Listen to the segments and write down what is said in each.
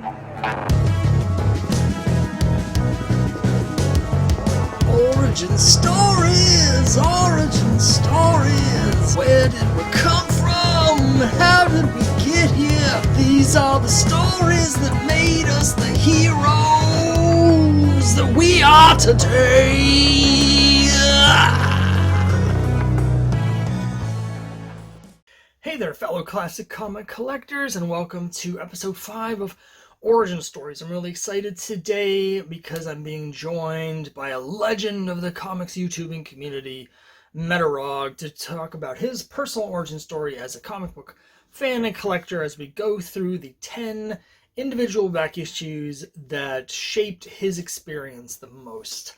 Origin stories, origin stories. Where did we come from? How did we get here? These are the stories that made us the heroes that we are today. Hey there, fellow classic comic collectors, and welcome to episode 5 of Origin Stories. I'm really excited today because I'm being joined by a legend of the comics YouTubing community, Metarog, to talk about his personal origin story as a comic book fan and collector as we go through the 10 individual back issues that shaped his experience the most.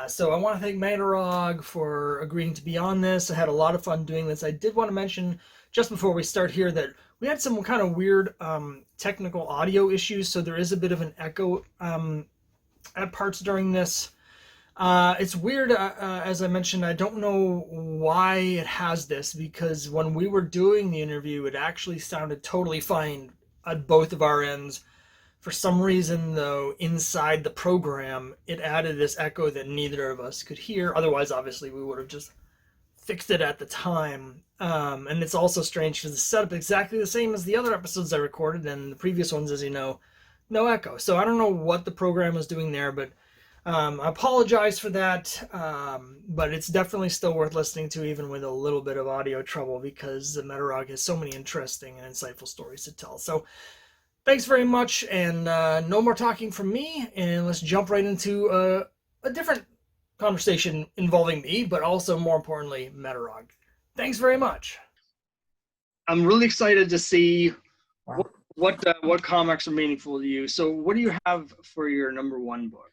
So I want to thank Metarog for agreeing to be on this. I had a lot of fun doing this. I did want to mention just before we start here that we had some kind of weird technical audio issues, so there is a bit of an echo at parts during this. It's weird, as I mentioned, I don't know why it has this, because when we were doing the interview, it actually sounded totally fine at both of our ends. For some reason, though, inside the program, it added this echo that neither of us could hear. Otherwise, obviously, we would have just fixed it at the time. And it's also strange because the setup exactly the same as the other episodes I recorded, and the previous ones, as you know, no echo. So I don't know what the program was doing there, but I apologize for that. But it's definitely still worth listening to, even with a little bit of audio trouble, because the Metarog has so many interesting and insightful stories to tell. So thanks very much, and no more talking from me, and let's jump right into a different conversation involving me, but also, more importantly, Metarog. Thanks very much. I'm really excited to see what comics are meaningful to you. So what do you have for your number one book?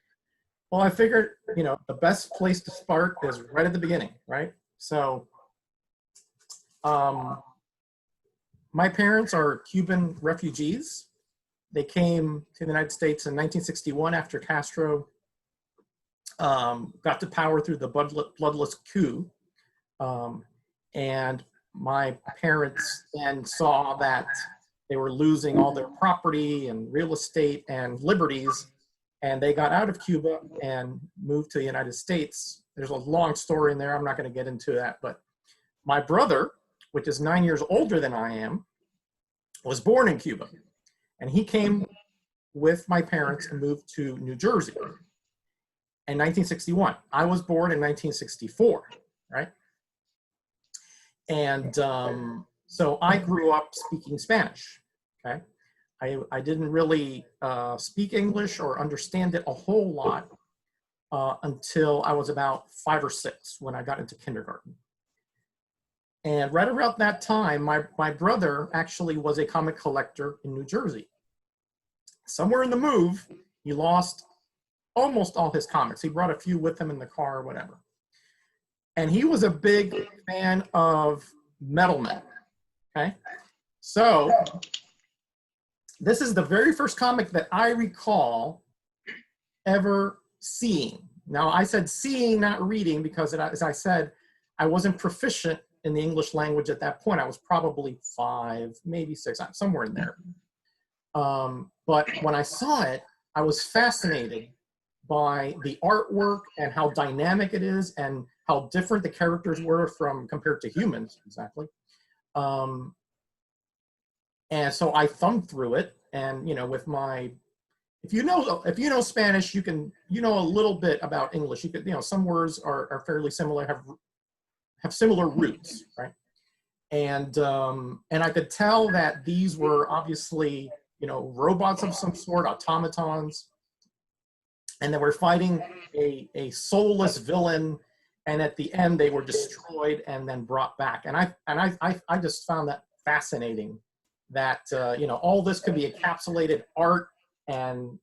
Well, I figured, the best place to start is right at the beginning, right? So, my parents are Cuban refugees. They came to the United States in 1961 after Castro got to power through the bloodless coup. And my parents then saw that they were losing all their property and real estate and liberties, and they got out of Cuba and moved to the United States. There's a long story in there. I'm not going to get into that, but my brother, which is 9 years older than I am, was born in Cuba, and he came with my parents and moved to New Jersey in 1961. I was born in 1964, right? And so I grew up speaking Spanish, okay? I didn't really speak English or understand it a whole lot until I was about 5 or 6 when I got into kindergarten. And right around that time, my brother actually was a comic collector in New Jersey. Somewhere in the move, he lost almost all his comics. He brought a few with him in the car or whatever. And he was a big fan of Metal Men, okay? So this is the very first comic that I recall ever seeing. Now, I said seeing, not reading, because as I said, I wasn't proficient in the English language at that point. I was probably 5, maybe 6, somewhere in there. But when I saw it, I was fascinated by the artwork and how dynamic it is and how different the characters were compared to humans, exactly. And so I thumbed through it, and with my, if you know Spanish, you know a little bit about English. You could, some words are fairly similar, have similar roots, right? And I could tell that these were obviously robots of some sort, automatons, and they were fighting a soulless villain, and at the end they were destroyed and then brought back. And I just found that fascinating, that all this could be encapsulated art and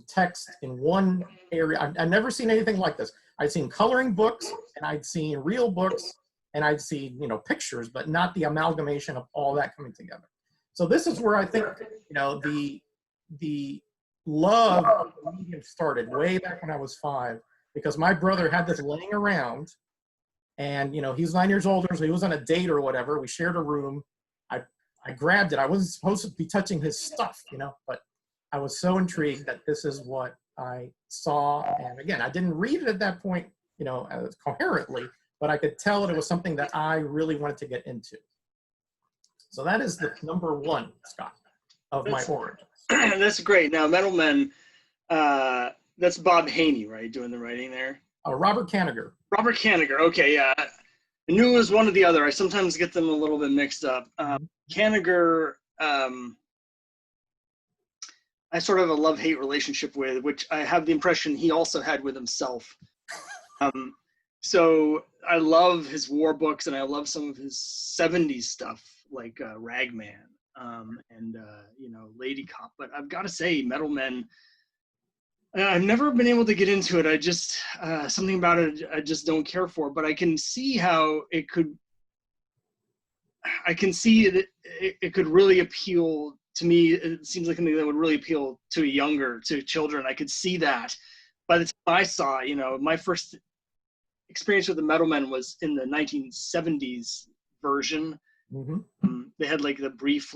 text in one area. I've never seen anything like this. I'd seen coloring books, and I'd seen real books, and I'd seen pictures, but not the amalgamation of all that coming together. So this is where I think the love of the medium started, way back when I was 5, because my brother had this laying around, and he's 9 years older, so he was on a date or whatever. We shared a room. I grabbed it. I wasn't supposed to be touching his stuff, but I was so intrigued that this is what I saw. And again, I didn't read it at that point, you know, as coherently, but I could tell that it was something that I really wanted to get into. So that is the number one, Scott, of my origins. That's great. Now, Metal Men, that's Bob Haney, right, doing the writing there? Robert Kanigher. Robert Kanigher. Okay, yeah. I knew it was one or the other. I sometimes get them a little bit mixed up. Kanigher, I sort of have a love-hate relationship with, which I have the impression he also had with himself. So I love his war books, and I love some of his 70s stuff, like Ragman and, you know, Lady Cop. But I've got to say, Metal Men, I've never been able to get into it. I just, something about it I just don't care for. But I can see how it could, I can see that it could really appeal to me. It seems like something that would really appeal to children. I could see that. By the time I saw, you know, my first experience with the Metal Men was in the 1970s version. They had like the brief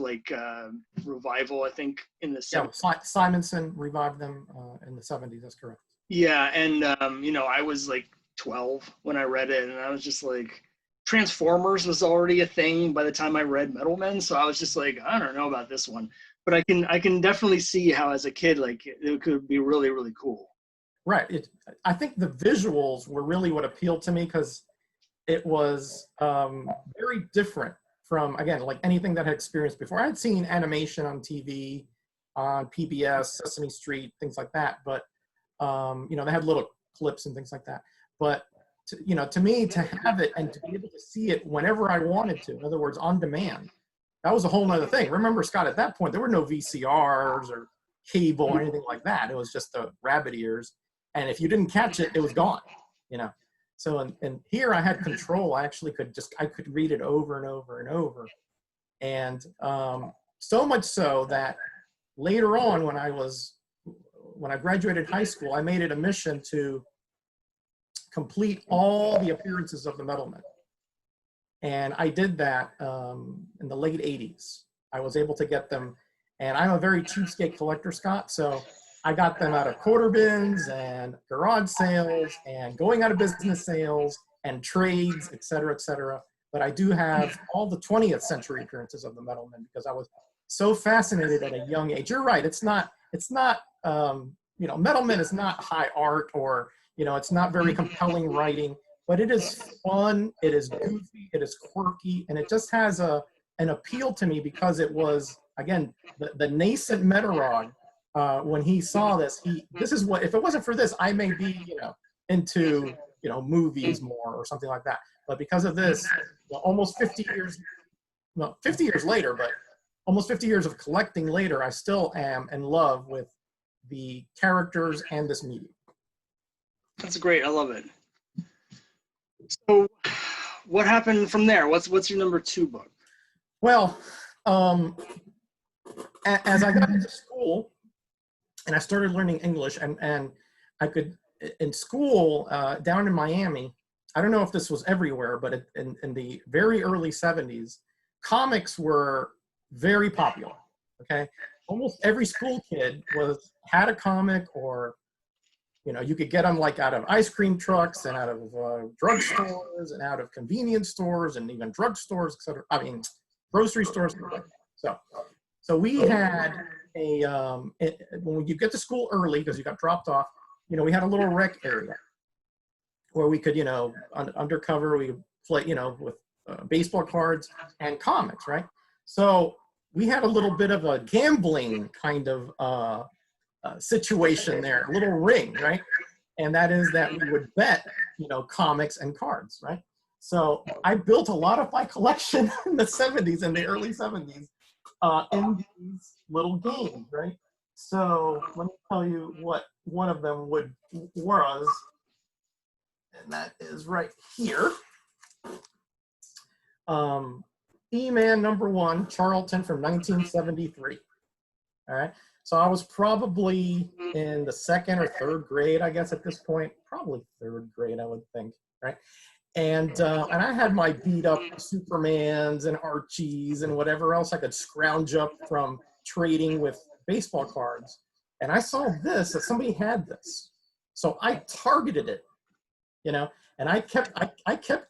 revival, I think, in the 70s. Yeah, Simonson revived them in the 70s. That's correct. Yeah, and you know, I was like 12 when I read it, and I was just like, Transformers was already a thing by the time I read Metal Men, so I was just like, I don't know about this one, but I can definitely see how as a kid, like, it could be really, really cool. Right. I think the visuals were really what appealed to me, because it was very different from, again, like anything that I had experienced before. I had seen animation on TV, on PBS, Sesame Street, things like that, but you know, they had little clips and things like that. But you know, to me, to have it and to be able to see it whenever I wanted to, in other words, on demand, that was a whole nother thing. Remember, Scott, at that point, there were no VCRs or cable or anything like that. It was just the rabbit ears. And if you didn't catch it, it was gone, you know. So, and here I had control. I actually could read it over and over and over. And so much so that later on, when I graduated high school, I made it a mission to complete all the appearances of the Metal Men. And I did that in the late 80s. I was able to get them, and I'm a very cheapskate collector, Scott, so I got them out of quarter bins and garage sales and going out of business sales and trades, et cetera, et cetera. But I do have all the 20th century appearances of the Metal Men because I was so fascinated at a young age. You're right, it's not you know, Metal Men is not high art, or you know, it's not very compelling writing, but it is fun, it is goofy, it is quirky, and it just has an appeal to me because it was, again, the nascent Metarog. When he saw this, this is what, if it wasn't for this, I may be, you know, into, you know, movies more or something like that. But because of this, well, almost 50 years, well, 50 years later, but almost 50 years of collecting later, I still am in love with the characters and this medium. That's great. I love it. So what happened from there? What's your number 2 book? Well, as I got into school and I started learning English, and I could, in school down in Miami, I don't know if this was everywhere, but in the very early 70s, comics were very popular, okay? Almost every school kid had a comic, or you know, you could get them like out of ice cream trucks and out of drugstores and out of convenience stores and even drugstores, et cetera. I mean, grocery stores. So we had when you get to school early, because you got dropped off, you know, we had a little rec area where we could, you know, undercover, we could play, you know, with baseball cards and comics, right? So we had a little bit of a gambling kind of situation there, a little ring, right? And that is that we would bet, you know, comics and cards, right? So I built a lot of my collection in the 70s, in the early 70s, in these little games, right? So let me tell you what one of them was, and that is right here. E-Man #1, Charlton from 1973. All right. So I was probably in the 2nd or 3rd grade, I guess, at this point. Probably 3rd grade, I would think, right? And I had my beat up Supermans and Archies and whatever else I could scrounge up from trading with baseball cards, and I saw this, that somebody had this. So I targeted it, and I kept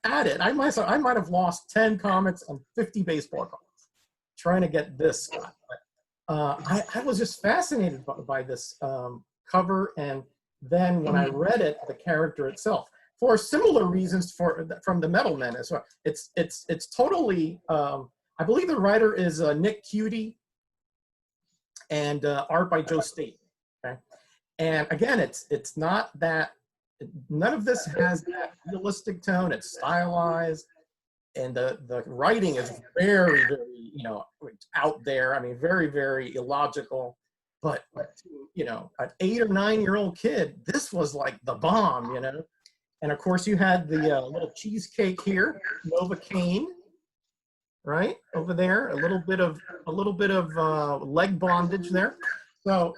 at it. I might have lost 10 comics and 50 baseball cards trying to get this guy. I was just fascinated by this cover, and then when I read it, the character itself, for similar reasons from the Metal Men as well. It's totally. I believe the writer is Nick Cutie, and art by Joe State. Okay, and again, it's not that. None of this has that realistic tone. It's stylized, and the writing is very, very, out there. I mean, very, very illogical. But to, an 8 or 9-year-old kid, this was like the bomb, And of course, you had the little cheesecake here, Novocaine, right over there. A little bit of leg bondage there. So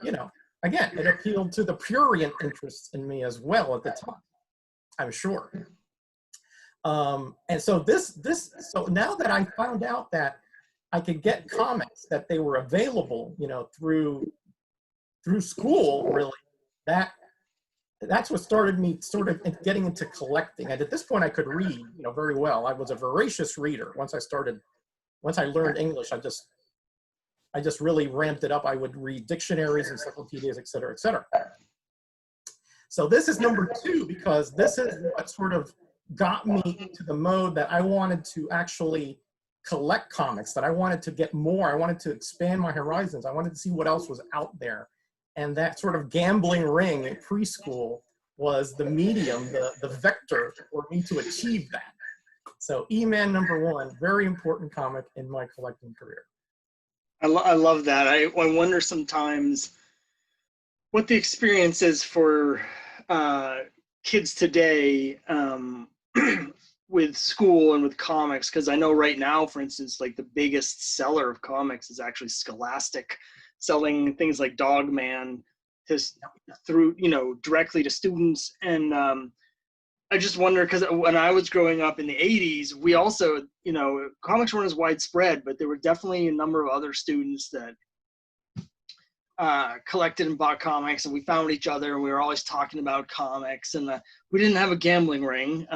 again, it appealed to the prurient interests in me as well at the time, I'm sure. And so so now that I found out that I could get comics, that they were available, through school, really, that's what started me sort of getting into collecting. And at this point, I could read, very well. I was a voracious reader. Once I learned English, I just really ramped it up. I would read dictionaries, encyclopedias, et cetera, et cetera. So this is number 2, because this is what sort of got me into the mode that I wanted to actually collect comics, that I wanted to get more. I wanted to expand my horizons. I wanted to see what else was out there. And that sort of gambling ring in preschool was the medium, the vector for me to achieve that. So E-Man #1, very important comic in my collecting career. I love that. I wonder sometimes what the experience is for kids today with school and with comics, because I know right now, for instance, like the biggest seller of comics is actually Scholastic, selling things like Dog Man through directly to students. And I just wonder, because when I was growing up in the 80s, we also, comics weren't as widespread, but there were definitely a number of other students that collected and bought comics, and we found each other, and we were always talking about comics. And we didn't have a gambling ring.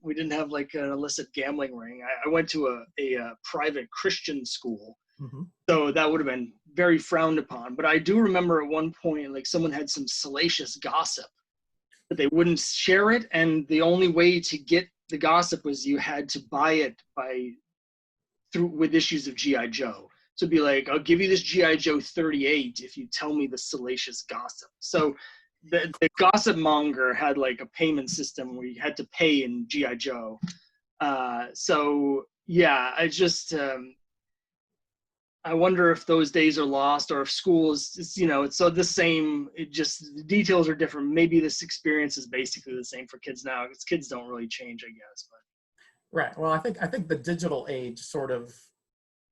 We didn't have like an illicit gambling ring. I went to a private Christian school. Mm-hmm. So that would have been very frowned upon. But I do remember at one point, like, someone had some salacious gossip, but they wouldn't share it. And the only way to get the gossip was you had to buy it with issues of G.I. Joe. So it'd be like, I'll give you this G.I. Joe 38 if you tell me the salacious gossip. So the gossip monger had like a payment system where you had to pay in G.I. Joe. So yeah, I wonder if those days are lost, or if school is, it's so the same. It just, the details are different. Maybe this experience is basically the same for kids now, because kids don't really change, I guess. But right. Well, I think the digital age sort of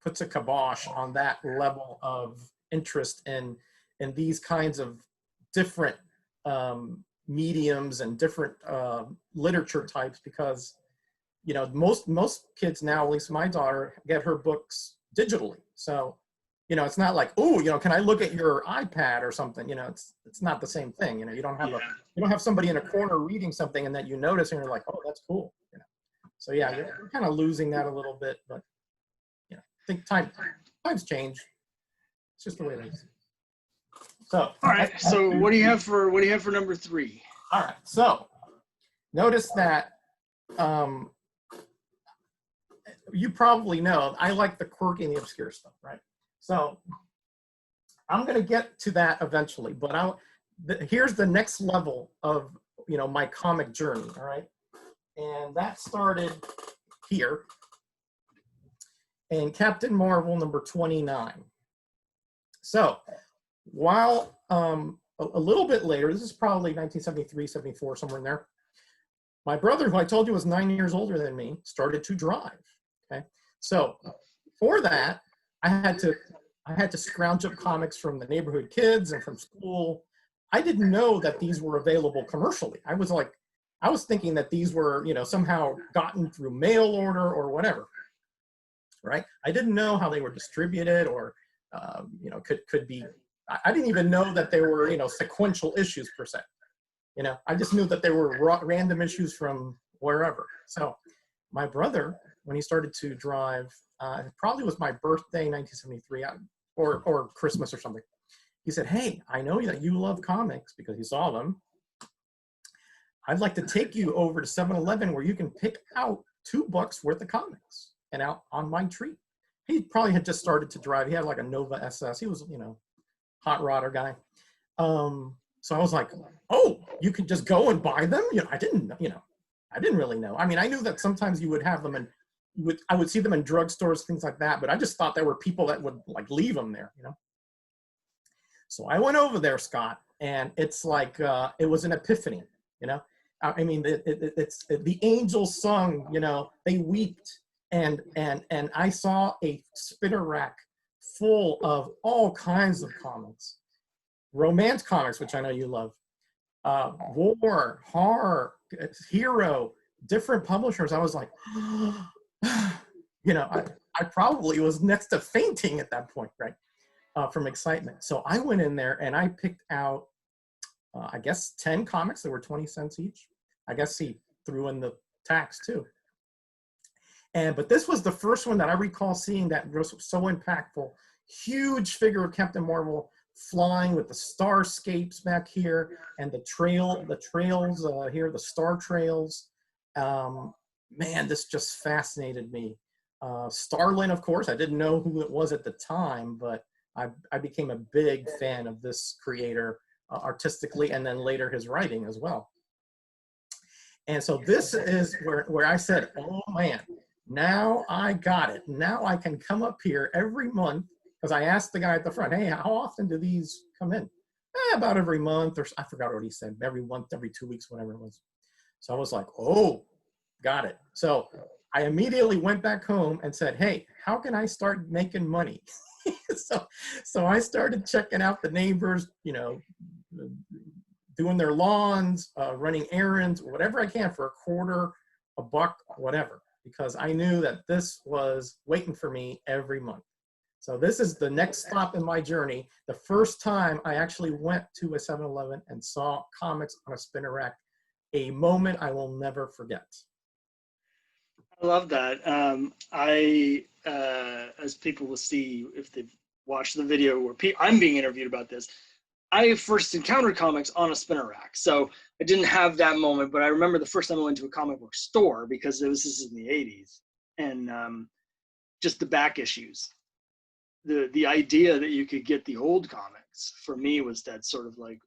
puts a kibosh on that level of interest in these kinds of different mediums and different literature types, because most kids now, at least my daughter, get her books digitally. So, it's not like, oh, can I look at your iPad or something? It's not the same thing. You don't have somebody in a corner reading something and that you notice and you're like, oh, that's cool. So yeah, you're kind of losing that a little bit, but I think times change. It's just the way it is. So all right. So what do you have for number 3? All right. So notice that you probably know I like the quirky and the obscure stuff, right? So I'm going to get to that eventually, but here's the next level of my comic journey. All right, and that started here in Captain Marvel #29. So while a little bit later, this is probably 1973, 74, somewhere in there, my brother, who I told you was 9 years older than me, started to drive. Okay, so for that, I had to scrounge up comics from the neighborhood kids and from school. I didn't know that these were available commercially. I was thinking that these were, somehow gotten through mail order or whatever, right? I didn't know how they were distributed, or, could be, I didn't even know that they were, you know, sequential issues per se. You know, I just knew that they were random issues from wherever. So my brother, when he started to drive, it probably was my birthday, 1973, or Christmas or something. He said, "Hey, I know that you love comics," because he saw them. "I'd like to take you over to 7-Eleven where you can pick out $2 worth of comics and out on my treat." He probably had just started to drive. He had like a Nova SS. He was, you know, hot rodder guy. So I was like, "Oh, you can just go and buy them?" You know, I didn't really know. I mean, I knew that sometimes you would have them, and I would see them in drugstores, things like that. But I just thought there were people that would like leave them there, you know. So I went over there, Scott, and it's like it was an epiphany, you know. I mean, it's the angels sung, you know, they wept, and I saw a spinner rack full of all kinds of comics, romance comics, which I know you love, war, horror, hero, different publishers. I was like, you know, I probably was next to fainting at that point, right, from excitement. So I went in there and I picked out, I guess, 10 comics that were 20 cents each. I guess he threw in the tax too. But this was the first one that I recall seeing that was so impactful. Huge figure of Captain Marvel flying with the starscapes back here and the trails here, the star trails. Man, this just fascinated me. Starlin, of course, I didn't know who it was at the time, but I became a big fan of this creator artistically, and then later his writing as well. And so this is where I said, "Oh man, now I got it. Now I can come up here every month," because I asked the guy at the front, "Hey, how often do these come in?" About every month, or I forgot what he said, every month, every 2 weeks, whatever it was. So I was like, "Oh, got it." So I immediately went back home and said, "Hey, how can I start making money?" So I started checking out the neighbors, you know, doing their lawns, running errands, whatever I can for $0.25, $1, whatever, because I knew that this was waiting for me every month. So this is the next stop in my journey. The first time I actually went to a 7-Eleven and saw comics on a spinner rack, a moment I will never forget. I love that. As people will see if they've watched the video where I'm being interviewed about this, I first encountered comics on a spinner rack. So I didn't have that moment, but I remember the first time I went to a comic book store, because this is in the 80s, and just the back issues. The idea that you could get the old comics for me was that sort of like,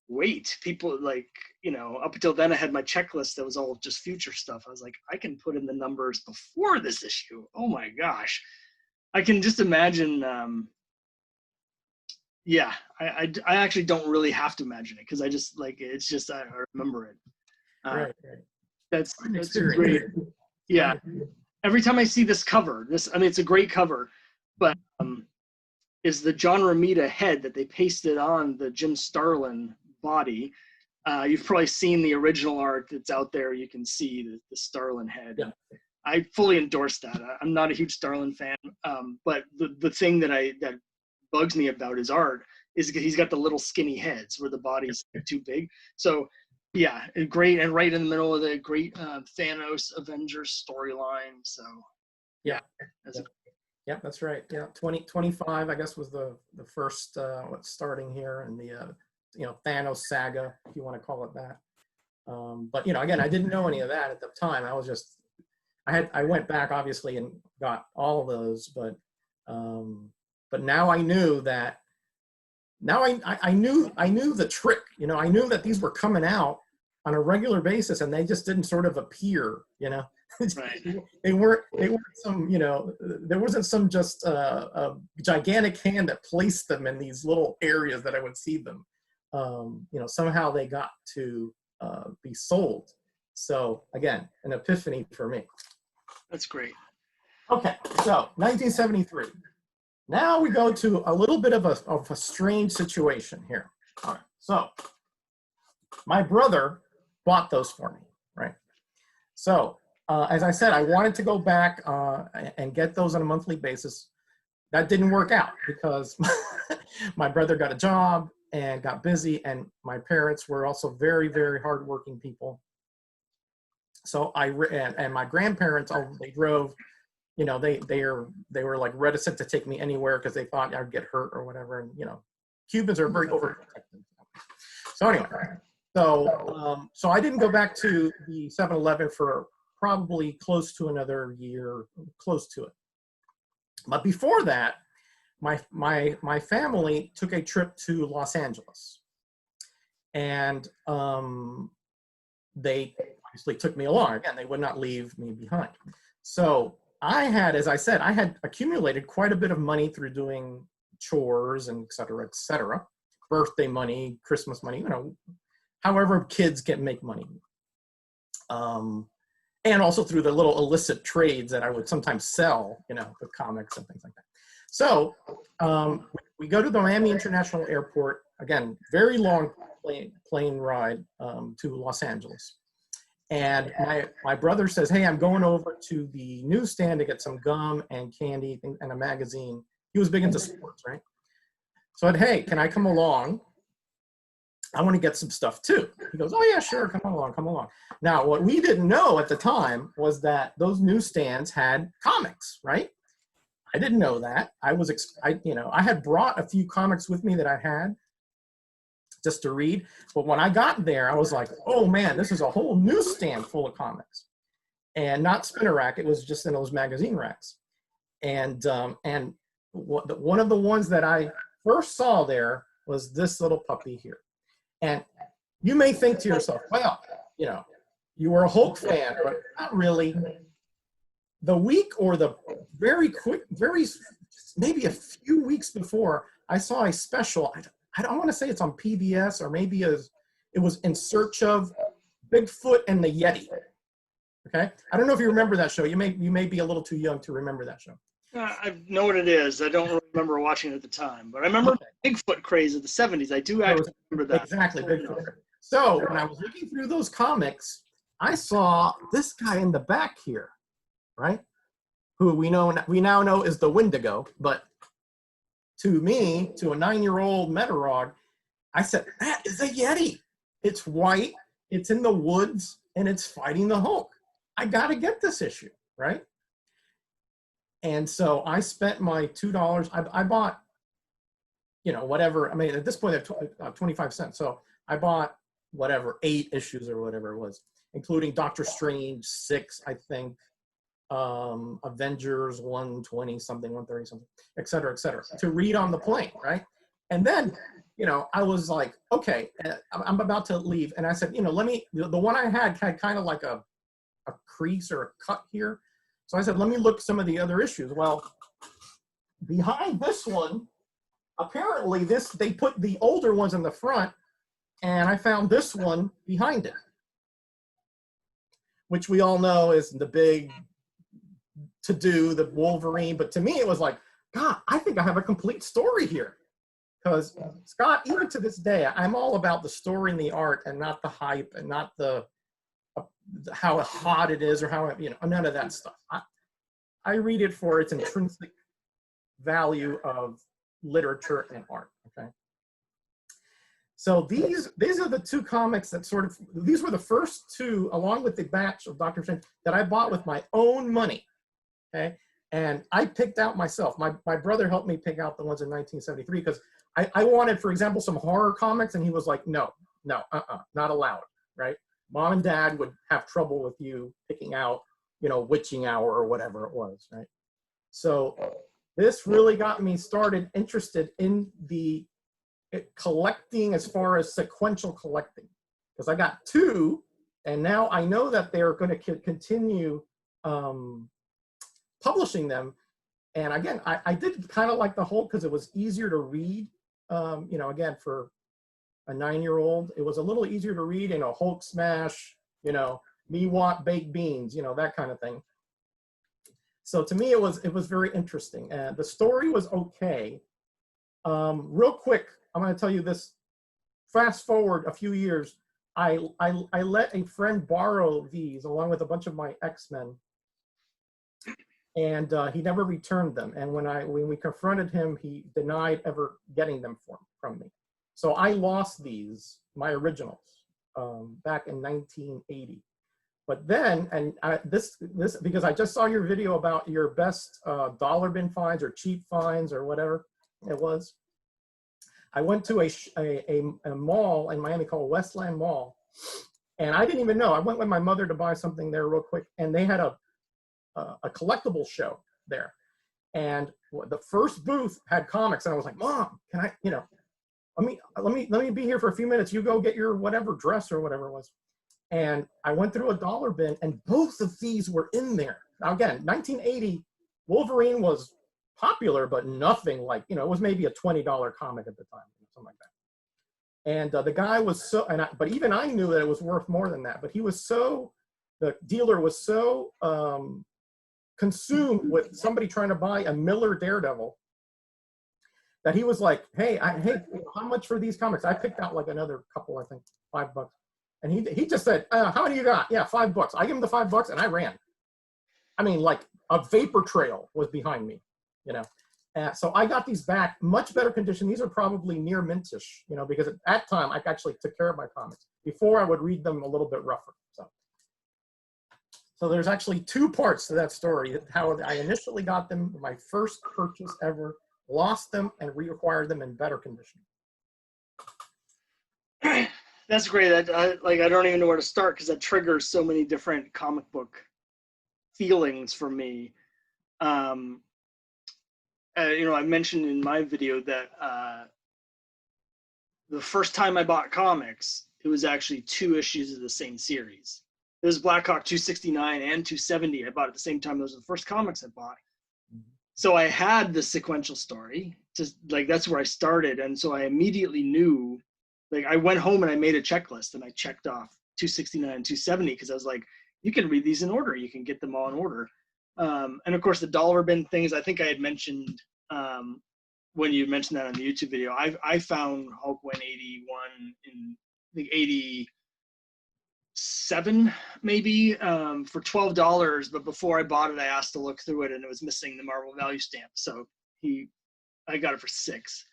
wait, people like, you know, up until then I had my checklist that was all just future stuff. I was like, I can put in the numbers before this issue. Oh my gosh. I can just imagine. Yeah, I actually don't really have to imagine it, because I just like, it's just, I remember it. Right. That's great. Yeah. Every time I see this cover, I mean, it's a great cover, but is the John Romita head that they pasted on the Jim Starlin body. You've probably seen the original art that's out there. You can see the Starlin head. Yeah. I fully endorse that. I'm not a huge Starlin fan, but the thing that bugs me about his art is he's got the little skinny heads where the body's too big. So yeah, great, and right in the middle of the great Thanos Avengers storyline. So yeah, that's right. Yeah, 2025, I guess, was the first what's starting here, and the you know, Thanos saga, if you want to call it that. But you know, again, I didn't know any of that at the time. I was just, I went back obviously and got all of those, but now I knew that. Now I knew the trick. You know, I knew that these were coming out on a regular basis, and they just didn't sort of appear. You know, right. they weren't some, you know, there wasn't some just a gigantic hand that placed them in these little areas that I would see them. You know, somehow they got to be sold. So again, an epiphany for me. That's great. Okay, so 1973. Now we go to a little bit of a strange situation here. All right, so my brother bought those for me, right? So as I said, I wanted to go back and get those on a monthly basis. that didn't work out because my brother got a job and got busy, and my parents were also very, very hardworking people. So and my grandparents, they drove, you know, they were like reticent to take me anywhere because they thought I'd get hurt or whatever. And, you know, Cubans are very overprotective. So anyway, so I didn't go back to the 7-Eleven for probably close to another year, close to it. But before that, my family took a trip to Los Angeles, and they obviously took me along. Again, they would not leave me behind. So I had, as I said, I had accumulated quite a bit of money through doing chores and et cetera, birthday money, Christmas money, you know, however kids can make money. And also through the little illicit trades that I would sometimes sell, you know, with comics and things like that. So we go to the Miami International Airport, again, very long plane ride to Los Angeles. And my brother says, hey, I'm going over to the newsstand to get some gum and candy and a magazine. He was big into sports, right? So I said, hey, can I come along? I want to get some stuff too. He goes, oh yeah, sure, come along, come along. Now, what we didn't know at the time was that those newsstands had comics, right? I didn't know that. I had brought a few comics with me that I had just to read. But when I got there, I was like, oh man, this is a whole newsstand full of comics. And not spinner rack, it was just in those magazine racks. And one of the ones that I first saw there was this little puppy here. And you may think to yourself, well, you know, you were a Hulk fan, but not really. The week or the maybe a few weeks before, I saw a special. I don't want to say it's on PBS, or maybe it was In Search of Bigfoot and the Yeti. Okay, I don't know if you remember that show. You may be a little too young to remember that show. I know what it is. I don't remember watching it at the time, but I remember Bigfoot craze of the 70s. I do actually remember that. Exactly, Bigfoot. So when I was looking through those comics, I saw this guy in the back here, right? Who we now know is the Wendigo, but to me, to a 9-year-old Metarog, I said, that is a Yeti. It's white, it's in the woods, and it's fighting the Hulk. I gotta get this issue, right? And so I spent my $2. I bought, you know, whatever. I mean, at this point, I have 25 cents. So I bought whatever, 8 issues or whatever it was, including Doctor Strange 6, I think, Avengers 120 something, 130 something, et cetera, to read on the plane, right? And then, you know, I was like, okay, I'm about to leave. And I said, you know, the one I had kind of like a crease or a cut here. So I said, let me look some of the other issues. Well, behind this one, apparently they put the older ones in the front, and I found this one behind it, which we all know is the big to-do, the Wolverine. But to me, it was like, God, I think I have a complete story here. Because, Scott, even to this day, I'm all about the story and the art, and not the hype, and not the how hot it is, or how, you know, none of that stuff. I read it for its intrinsic value of literature and art. Okay. So these are the 2 comics that these were the first 2, along with the batch of Dr. Strange, that I bought with my own money. Okay. And I picked out myself. My brother helped me pick out the ones in 1973 because I wanted, for example, some horror comics, and he was like, no, not allowed, right? Mom and Dad would have trouble with you picking out, you know, Witching Hour or whatever it was, right? So this really got me interested in the collecting, as far as sequential collecting, because I got 2, and now I know that they're going to continue publishing them. And again, I did kind of like the Hulk because it was easier to read. You know, again, for a 9-year-old, it was a little easier to read, you know, Hulk smash, you know, me want baked beans, you know, that kind of thing. So to me, it was very interesting. And the story was okay. Real quick, I'm going to tell you this. Fast forward a few years, I let a friend borrow these along with a bunch of my X-Men. and he never returned them. And when we confronted him, he denied ever getting them from me. So I lost my originals, back in 1980. But then, and this because I just saw your video about your best dollar bin finds or cheap finds or whatever it was. I went to a mall in Miami called Westland Mall, and I didn't even know. I went with my mother to buy something there real quick, and they had a collectible show there. And the first booth had comics, and I was like, Mom, can I, let me be here for a few minutes. You go get your whatever dress or whatever it was. And I went through a dollar bin, and both of these were in there. Now, again, 1980, Wolverine was popular, but nothing like, it was maybe a $20 comic at the time, something like that. And the guy was so, but even I knew that it was worth more than that. But the dealer was so consumed with somebody trying to buy a Miller Daredevil that he was like, hey, how much for these comics? I picked out like another couple, I think, $5. And he just said, how many you got? Yeah, $5. I gave him the $5 and I ran. I mean, like a vapor trail was behind me, so I got these back, much better condition. These are probably near mintish, because at that time I actually took care of my comics. Before I would read them a little bit rougher. So there's actually two parts to that story, how I initially got them, my first purchase ever, lost them and reacquired them in better condition. That's great. I don't even know where to start because that triggers so many different comic book feelings for me. I mentioned in my video that the first time I bought comics, it was actually 2 issues of the same series. It was Blackhawk 269 and 270. I bought at the same time. Those were the first comics I bought. So I had the sequential story. That's where I started, and so I immediately knew. I went home and I made a checklist and I checked off 269 and 270 because I was like, you can read these in order. You can get them all in order. And of course, the dollar bin things, I think I had mentioned when you mentioned that on the YouTube video. I found Hulk 181 in the 87 maybe for $12. But before I bought it, I asked to look through it and it was missing the Marvel value stamp. So I got it for $6.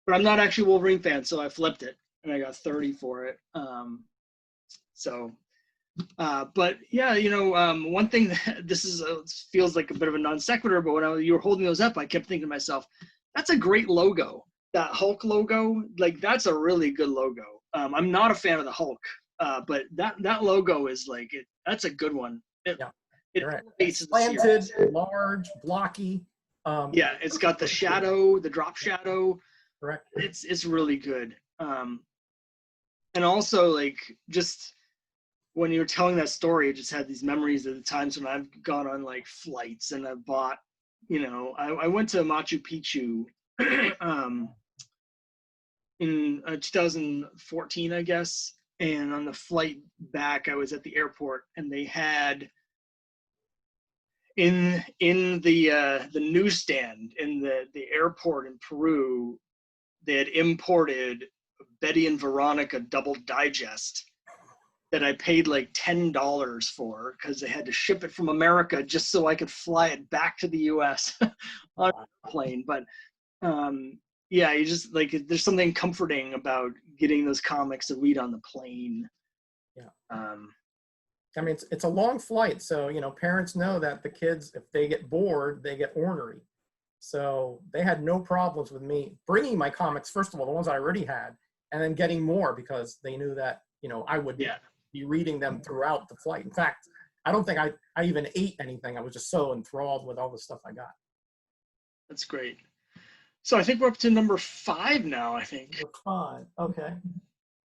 But I'm not actually a Wolverine fan, so I flipped it. And I got 30 for it. But yeah, one thing that this feels like a bit of a non sequitur, but when you were holding those up, I kept thinking to myself, that's a great logo. That Hulk logo, that's a really good logo. I'm not a fan of the Hulk, but that logo is that's a good one. It It's planted, large, blocky. Yeah, it's got the shadow, the drop shadow. Correct. It's really good. And also, just when you were telling that story, I just had these memories of the times when I've gone on flights and I've bought, I went to Machu Picchu in 2014, I guess. And on the flight back, I was at the airport and they had in the newsstand in the airport in Peru, they had imported Betty and Veronica double digest that I paid $10 for because they had to ship it from America just so I could fly it back to the US on a plane. But yeah, you just there's something comforting about getting those comics to read on the plane. Yeah. I mean, it's a long flight, so parents know that the kids, if they get bored, they get ornery. So they had no problems with me bringing my comics, first of all, the ones I already had, and then getting more because they knew that, I would be reading them throughout the flight. In fact, I don't think I even ate anything. I was just so enthralled with all the stuff I got. That's great. So I think we're up to number 5 now, I think. Number 5, okay.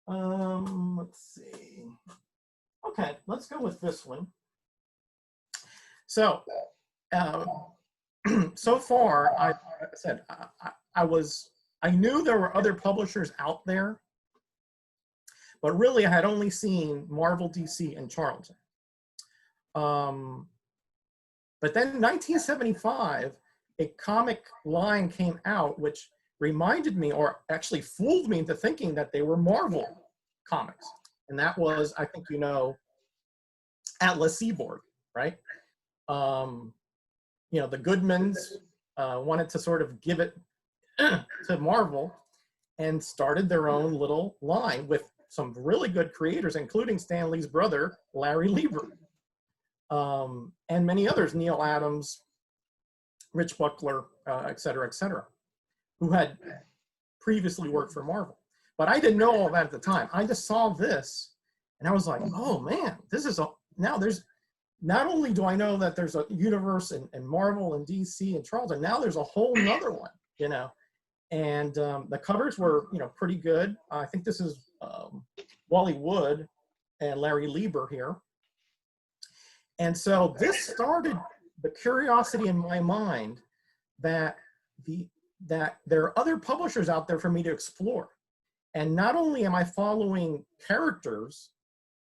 Let's see. Okay, let's go with this one. So, so far, I said, I knew there were other publishers out there, but really I had only seen Marvel, DC, and Charlton. But then in 1975, a comic line came out which reminded me, or actually fooled me into thinking that they were Marvel comics. And that was, I think Atlas Seaboard, right? you know, the Goodmans wanted to sort of give it to Marvel and started their own little line with some really good creators, including Stan Lee's brother, Larry Lieber, and many others, Neil Adams, Rich Buckler, et cetera, who had previously worked for Marvel. But I didn't know all that at the time. I just saw this and I was like, oh man, this is now there's, not only do I know that there's a universe in Marvel and DC and Charlton, now there's a whole nother one, you know. And the covers were, you know, pretty good. I think this is Wally Wood and Larry Lieber here. And so this started the curiosity in my mind that that there are other publishers out there for me to explore. And not only am I following characters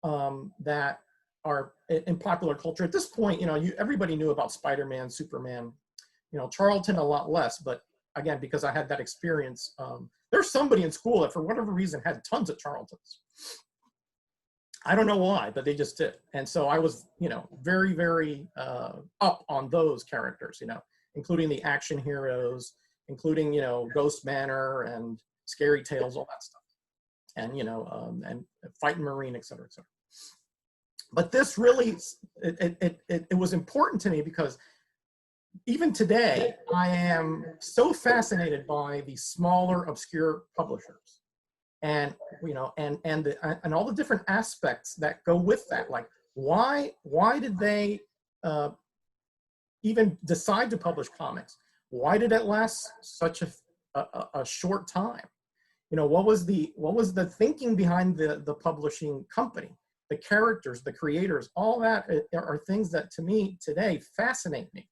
that are in popular culture at this point, you know, everybody knew about Spider-Man, Superman, you know, Charlton a lot less, but again, because I had that experience, there's somebody in school that for whatever reason had tons of Charltons. I don't know why, but they just did. And so I was, you know, very, very up on those characters, you know, including the action heroes, including, you know, Ghost Manor and Scary Tales, all that stuff. And, you know, and Fighting Marine, et cetera, et cetera. But this really, it was important to me because even today, I am so fascinated by the smaller, obscure publishers. And, you know, and all the different aspects that go with that. Like, why did they even decide to publish comics? Why did it last such a short time? You know, what was the thinking behind the publishing company? The characters, the creators, all that are things that to me today fascinate me.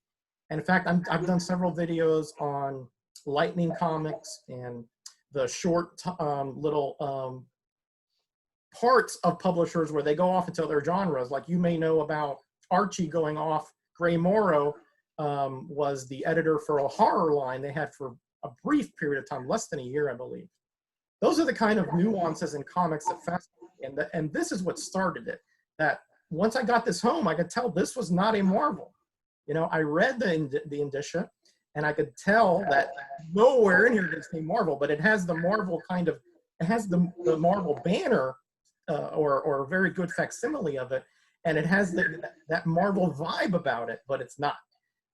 And in fact, I've done several videos on Lightning Comics and the short little parts of publishers where they go off into other genres. Like you may know about Archie going off. Gray Morrow was the editor for a horror line they had for a brief period of time, less than a year, I believe. Those are the kind of nuances in comics that fascinate me. And this is what started it. That once I got this home, I could tell this was not a Marvel. You know, I read the indicia, and I could tell that nowhere in here does it say Marvel, but it has the Marvel kind of, it has the Marvel banner or a very good facsimile of it, and it has that Marvel vibe about it, but it's not.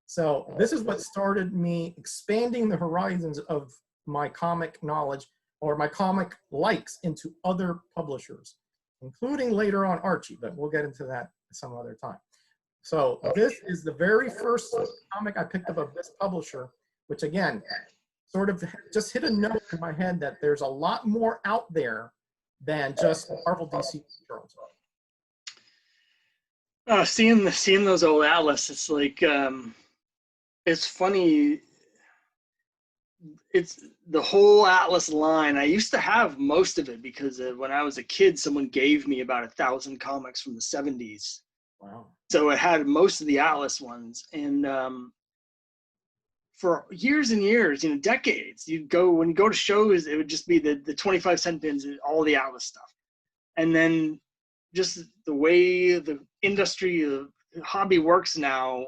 So this is what started me expanding the horizons of my comic knowledge or my comic likes into other publishers, including later on Archie, but we'll get into that some other time. So this is the very first comic I picked up of this publisher, which again, sort of just hit a note in my head that there's a lot more out there than just Marvel, DC, Charles. Seeing those old Atlas, it's like, it's funny. It's the whole Atlas line. I used to have most of it because when I was a kid, someone gave me about 1,000 comics from the 70s. Wow. So it had most of the Atlas ones. And for years and years, you know, decades, when you go to shows, it would just be the 25-cent bins and all the Atlas stuff. And then just the way the industry, hobby works now,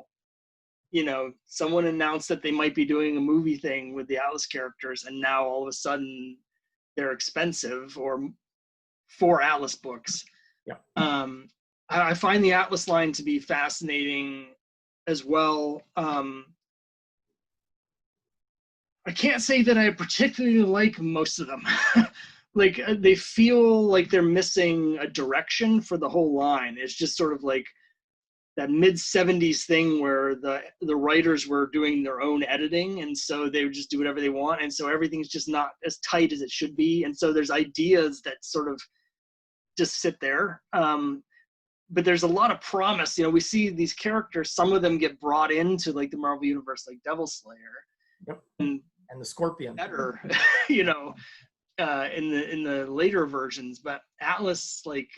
you know, someone announced that they might be doing a movie thing with the Atlas characters, and now all of a sudden they're expensive, or 4 Atlas books. Yeah. I find the Atlas line to be fascinating as well. I can't say that I particularly like most of them. Like they feel like they're missing a direction for the whole line. It's just sort of like that mid-70s thing where the writers were doing their own editing, and so they would just do whatever they want, and so everything's just not as tight as it should be, and so there's ideas that sort of just sit there. But there's a lot of promise. You know, we see these characters, some of them get brought into like the Marvel Universe, like Devil Slayer. Yep. And the Scorpion. Better, you know, in the later versions. But Atlas, like,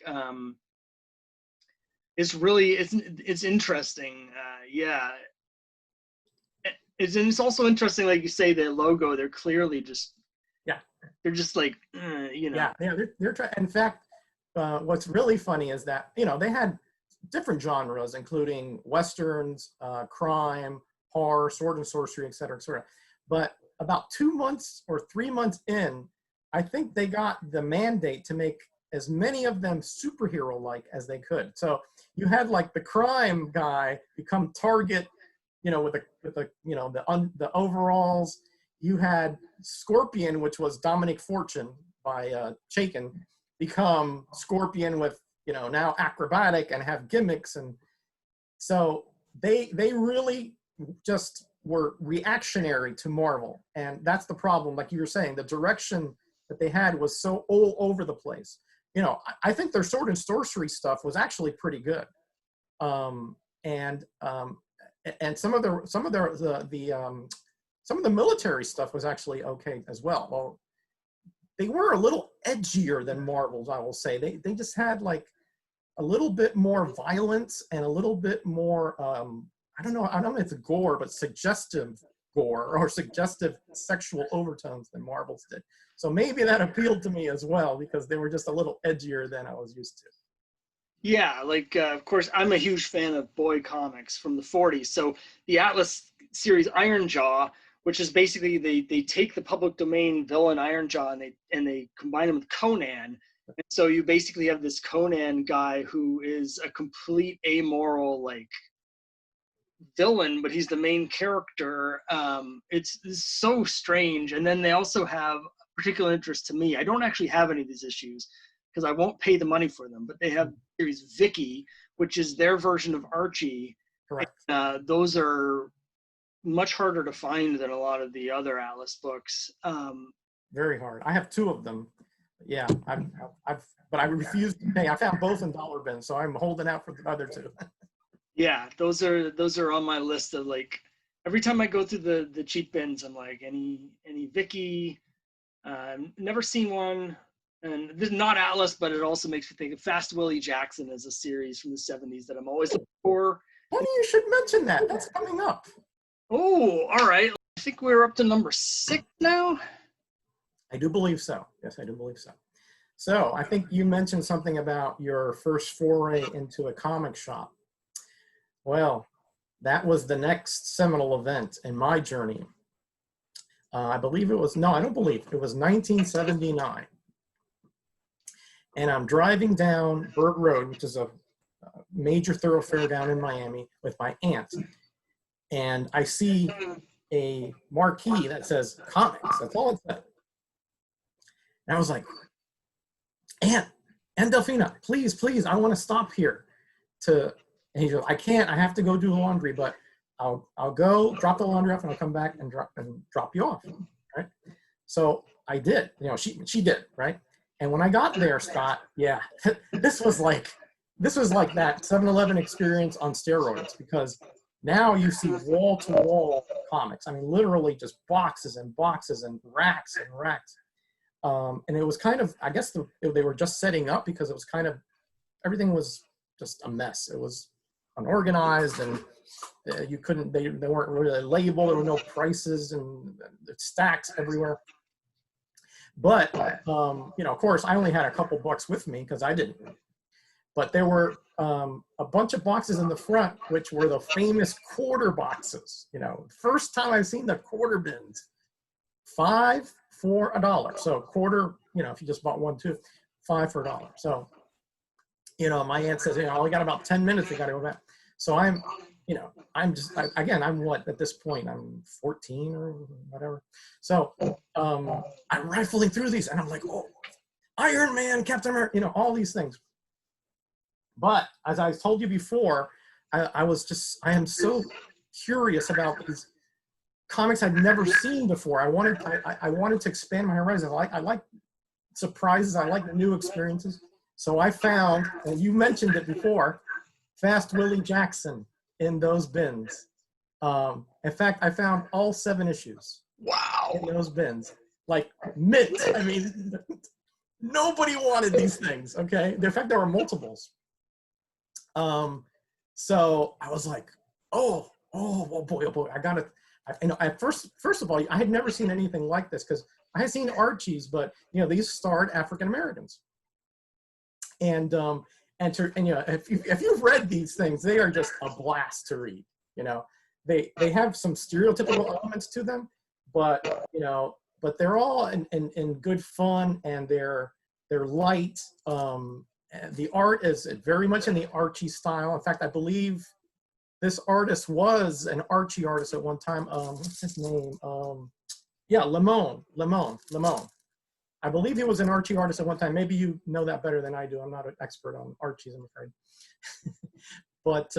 it's interesting. Yeah. It's also interesting, like you say, the logo, they're clearly just, yeah, they're just like, you know. Yeah, they're trying. In fact, what's really funny is that, you know, they had different genres, including Westerns, crime, horror, sword and sorcery, et cetera, et cetera. But about 2 months or 3 months in, I think they got the mandate to make as many of them superhero-like as they could. So you had like the crime guy become Target, you know, with the you know, the overalls. You had Scorpion, which was Dominic Fortune by Chaykin, become Scorpion with, you know, now acrobatic and have gimmicks. And so they really just were reactionary to Marvel. And that's the problem. Like you were saying, the direction that they had was so all over the place. You know, I think their sword and sorcery stuff was actually pretty good. And some of the military stuff was actually okay as well. Well, they were a little edgier than Marvel's, I will say. They just had like a little bit more violence and a little bit more, I don't know if it's gore, but suggestive gore or suggestive sexual overtones than Marvel's did. So maybe that appealed to me as well, because they were just a little edgier than I was used to. Yeah, like of course I'm a huge fan of boy comics from the 40s. So the Atlas series Iron Jaw, which is basically they take the public domain villain Iron Jaw and they combine him with Conan. And so you basically have this Conan guy who is a complete amoral like villain, but he's the main character. It's so strange. And then they also have particular interest to me. I don't actually have any of these issues because I won't pay the money for them, but they have series Vicky, which is their version of Archie. Correct. And, those are much harder to find than a lot of the other Atlas books. Very hard. I have 2 of them. Yeah, but I refuse to pay. I found both in dollar bins, so I'm holding out for the other 2. Yeah, those are on my list of like every time I go through the cheap bins, I'm like any Vicky. Never seen one, and this is not Atlas, but it also makes me think of Fast Willie Jackson as a series from the 70s that I'm always looking for. Funny you should mention that. That's coming up. Oh, all right. I think we're up to number 6 now. I do believe so. Yes, I do believe so. So I think you mentioned something about your first foray into a comic shop. Well, that was the next seminal event in my journey. I believe it was, no, I don't believe, it was 1979. And I'm driving down Berg Road, which is a major thoroughfare down in Miami, with my aunt. And I see a marquee that says comics. That's all it said. And I was like, Aunt Delphina, please, I want to stop here. And he goes, I can't, I have to go do the laundry, but I'll go drop the laundry off and I'll come back and drop you off, right? So I did, you know, she did, right? And when I got there, Scott, yeah, this was like that 7-Eleven experience on steroids, because now you see wall-to-wall comics. I mean, literally just boxes and boxes and racks and racks. And it was kind of, I guess they were just setting up, because it was kind of, everything was just a mess. It was unorganized, and you couldn't, they weren't really labeled. There were no prices, and stacks everywhere. But, you know, of course, I only had a couple bucks with me because I didn't. But there were a bunch of boxes in the front, which were the famous quarter boxes. You know, first time I've seen the quarter bins. 5 for $1. So quarter, you know, if you just bought 1, 2, 5 for $1. So, you know, my aunt says, you know, we got about 10 minutes, we got to go back. So I'm, you know, I'm what, at this point, I'm 14 or whatever. So I'm rifling through these, and I'm like, oh, Iron Man, Captain America, you know, all these things. But as I told you before, I am so curious about these comics I'd never seen before. I wanted to expand my horizons. I like surprises. I like new experiences. So I found, and you mentioned it before, Fast Willie Jackson in those bins. In fact, I found all 7 issues. Wow. In those bins, like mint. I mean, nobody wanted these things. Okay. In fact, there were multiples. So I was like, oh boy, I got it. You know, first of all, I had never seen anything like this, because I had seen Archies, but you know, these starred African Americans. And you know, if you've read these things, they are just a blast to read. You know, they have some stereotypical elements to them, but but they're all in good fun, and they're light. The art is very much in the Archie style. In fact, I believe this artist was an Archie artist at one time. What's his name? Yeah, Lemon. I believe he was an Archie artist at one time. Maybe you know that better than I do. I'm not an expert on Archies, I'm afraid. But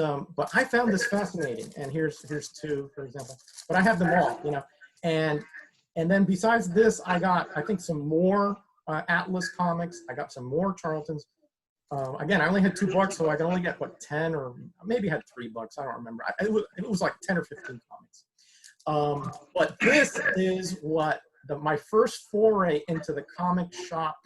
I found this fascinating, and here's two, for example. But I have them all, and then besides this, I got, I think, some more Atlas comics. I got some more Charltons. Again, I only had $2, so I could only get, what, 10, or maybe I had $3. I don't remember. It was like 10 or 15 comics. But this is what my first foray into the comic shop,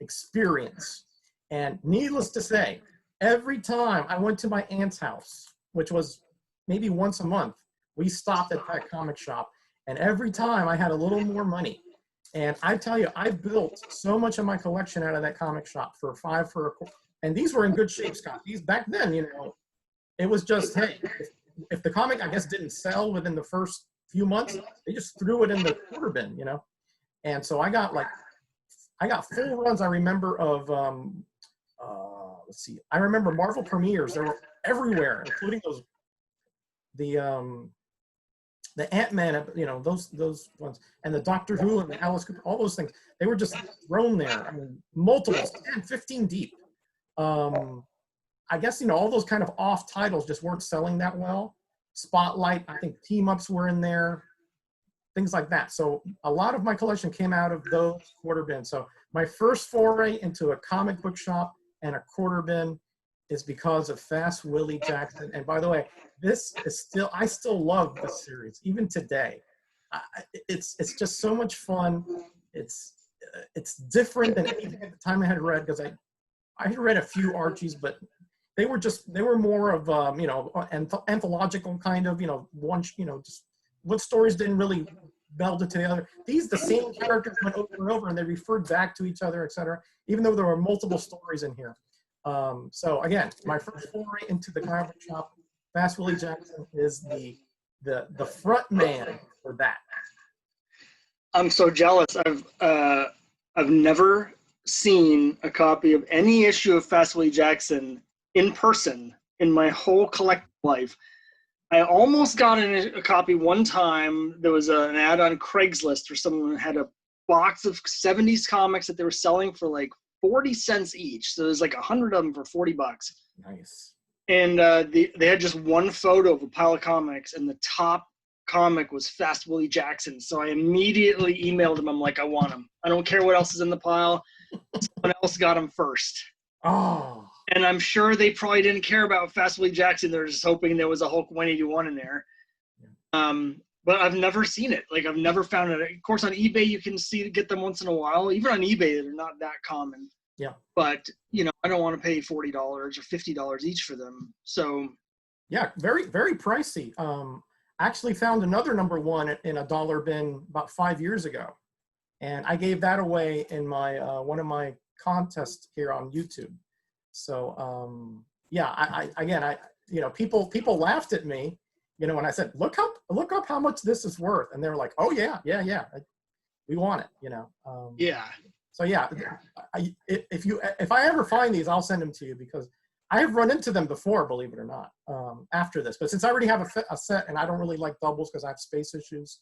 experience. And needless to say, every time I went to my aunt's house, which was maybe once a month, we stopped at that comic shop. And every time I had a little more money. And I tell you, I built so much of my collection out of that comic shop for $5 and these were in good shape, Scott. These back then, it was just, hey, if the comic, I guess, didn't sell within the first few months, they just threw it in the quarter bin, And so I got full runs. I remember of, let's see, I remember Marvel premieres. They were everywhere, including the Ant-Man, those ones, and the Doctor Who and the Alice Cooper, all those things. They were just thrown there. I mean, multiples, 10, 15 deep. I guess, all those kind of off titles just weren't selling that well. Spotlight, I think team-ups were in there, things like that. So a lot of my collection came out of those quarter bins. So my first foray into a comic book shop and a quarter bin is because of Fast Willie Jackson. And by the way, this is I still love this series, even today. It's just so much fun. It's different than anything at the time I had read, because I had read a few Archies, but they were more of anthological kind of, just what stories didn't really meld into the other. The same characters went over and over, and they referred back to each other, etc., even though there were multiple stories in here. So again, my first foray into the comic book shop, Fast Willie Jackson is the front man for that. I'm so jealous. I've never seen a copy of any issue of Fast Willie Jackson in person in my whole collective life. I almost got a copy one time. There was an ad on Craigslist where someone had a box of 70s comics that they were selling for like 40 cents each. So there's like 100 of them for $40. Nice. And they had just one photo of a pile of comics, and the top comic was Fast Willie Jackson. So I immediately emailed him. I'm like, I want him. I don't care what else is in the pile. Someone else got him first. Oh. And I'm sure they probably didn't care about Fast Willie Jackson. They're just hoping there was a Hulk 181 in there. But I've never seen it. Like, I've never found it. Of course, on eBay, you can get them once in a while. Even on eBay, they're not that common. Yeah. But, I don't want to pay $40 or $50 each for them. So. Yeah, very, very pricey. I actually found another #1 in a dollar bin about 5 years ago. And I gave that away in my one of my contests here on YouTube. So, yeah, people laughed at me, when I said, look up how much this is worth. And they were like, oh, yeah, we want it, Yeah. So, yeah, if I ever find these, I'll send them to you, because I have run into them before, believe it or not, after this. But since I already have a set, and I don't really like doubles because I have space issues,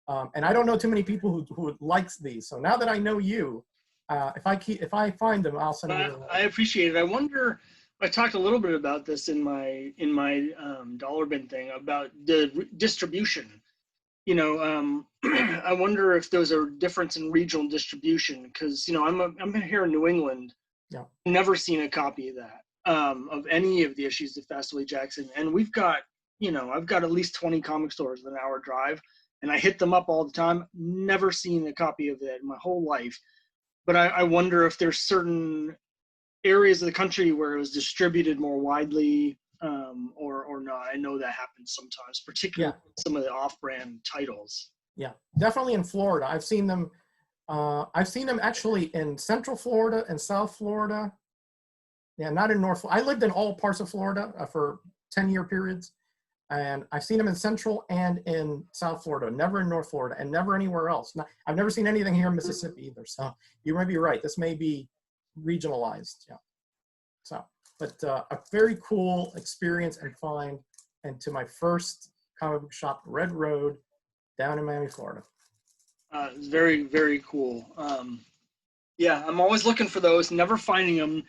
and I don't know too many people who likes these. So now that I know you, if I find them, I'll send them. I appreciate it. I wonder. I talked a little bit about this in my dollar bin thing about the distribution. I wonder if there's a difference in regional distribution, because I'm here in New England. Yeah. I've never seen a copy of that of any of the issues of Fast Willie Jackson, and we've got I've got at least 20 comic stores with an hour drive, and I hit them up all the time. Never seen a copy of it in my whole life. But I wonder if there's certain areas of the country where it was distributed more widely, or not. I know that happens sometimes, particularly some of the off-brand titles. Yeah, definitely in Florida. I've seen them actually in Central Florida and South Florida. Yeah, not in North. I lived in all parts of Florida for 10-year periods. And I've seen them in Central and in South Florida, never in North Florida, and never anywhere else. I've never seen anything here in Mississippi either. So you might be right. This may be regionalized. Yeah. So, but a very cool experience and find, and to my first comic book shop, Red Road, down in Miami, Florida. It's very, very cool. Yeah, I'm always looking for those, never finding them.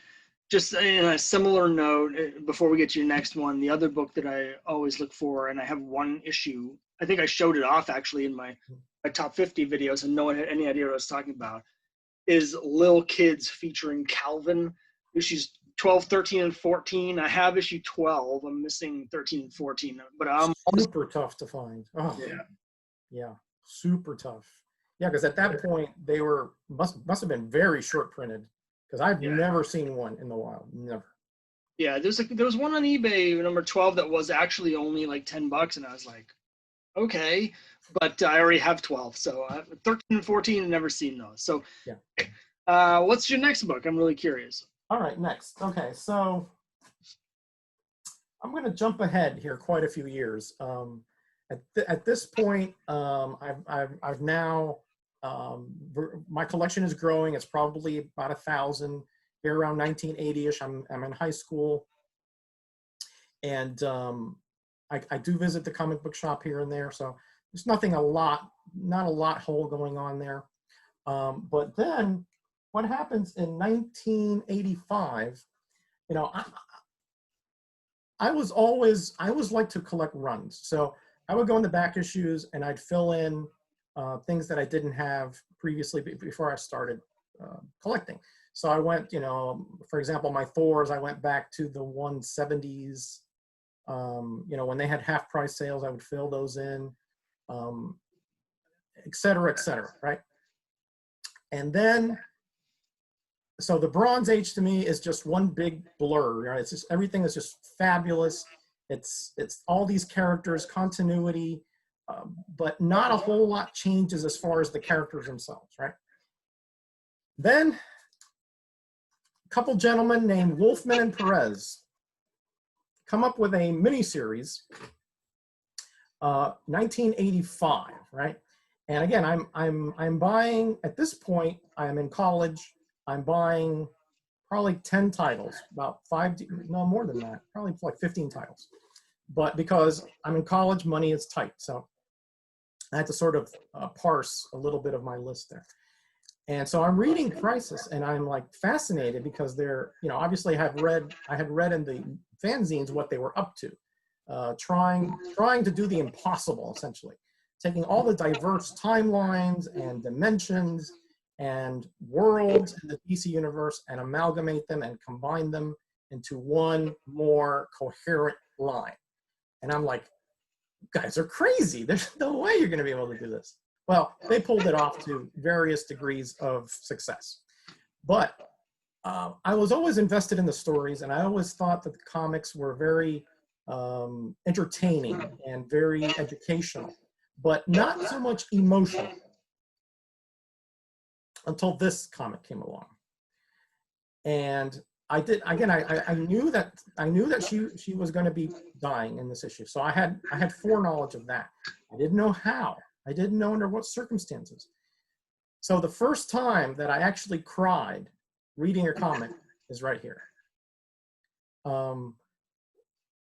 Just in a similar note, before we get to your next one, the other book that I always look for, and I have one issue, I think I showed it off actually in my top 50 videos, and no one had any idea what I was talking about, is Lil Kids featuring Calvin, issues 12, 13, and 14. I have issue 12. I'm missing 13 and 14, but I'm super tough to find. Oh, yeah, super tough. Yeah, because at that point they were must have been very short printed, because I've never seen one in the wild, never. Yeah, there was one on eBay, number 12, that was actually only like $10, and I was like, okay, but I already have 12, so 13 and 14, I've never seen those. So, what's your next book? I'm really curious. All right, next. Okay, so I'm going to jump ahead here quite a few years. At this point, I've now my collection is growing. It's probably about 1,000. Here around 1980-ish, I'm in high school, and I do visit the comic book shop here and there. So there's not a lot whole going on there. But then what happens in 1985? You know, I always like to collect runs. So I would go in the back issues and I'd fill in things that I didn't have previously before I started collecting. So I went, you know, for example, my Thors, I went back to the 170s. You know, when they had half price sales, I would fill those in, et cetera, right? And then, so the Bronze Age to me is just one big blur, right? It's just, everything is just fabulous. It's all these characters, continuity, but not a whole lot changes as far as the characters themselves, right? Then, a couple gentlemen named Wolfman and Perez come up with a miniseries, 1985, right? And again, I'm buying, at this point, I'm in college, I'm buying probably 10 titles, about no more than that, probably like 15 titles. But because I'm in college, money is tight. So I had to sort of parse a little bit of my list there. And so I'm reading Crisis, and I'm like fascinated because they're, you know, obviously I had read in the fanzines what they were up to, trying to do the impossible, essentially, taking all the diverse timelines and dimensions and worlds in the DC universe and amalgamate them and combine them into one more coherent line. And I'm like, you guys are crazy. There's no way you're going to be able to do this. Well, they pulled it off to various degrees of success. But I was always invested in the stories, and I always thought that the comics were very entertaining and very educational, but not so much emotional until this comic came along. And I did, again, I knew that she was going to be dying in this issue. So I had foreknowledge of that. I didn't know how. I didn't know under what circumstances. So the first time that I actually cried reading a comic is right here.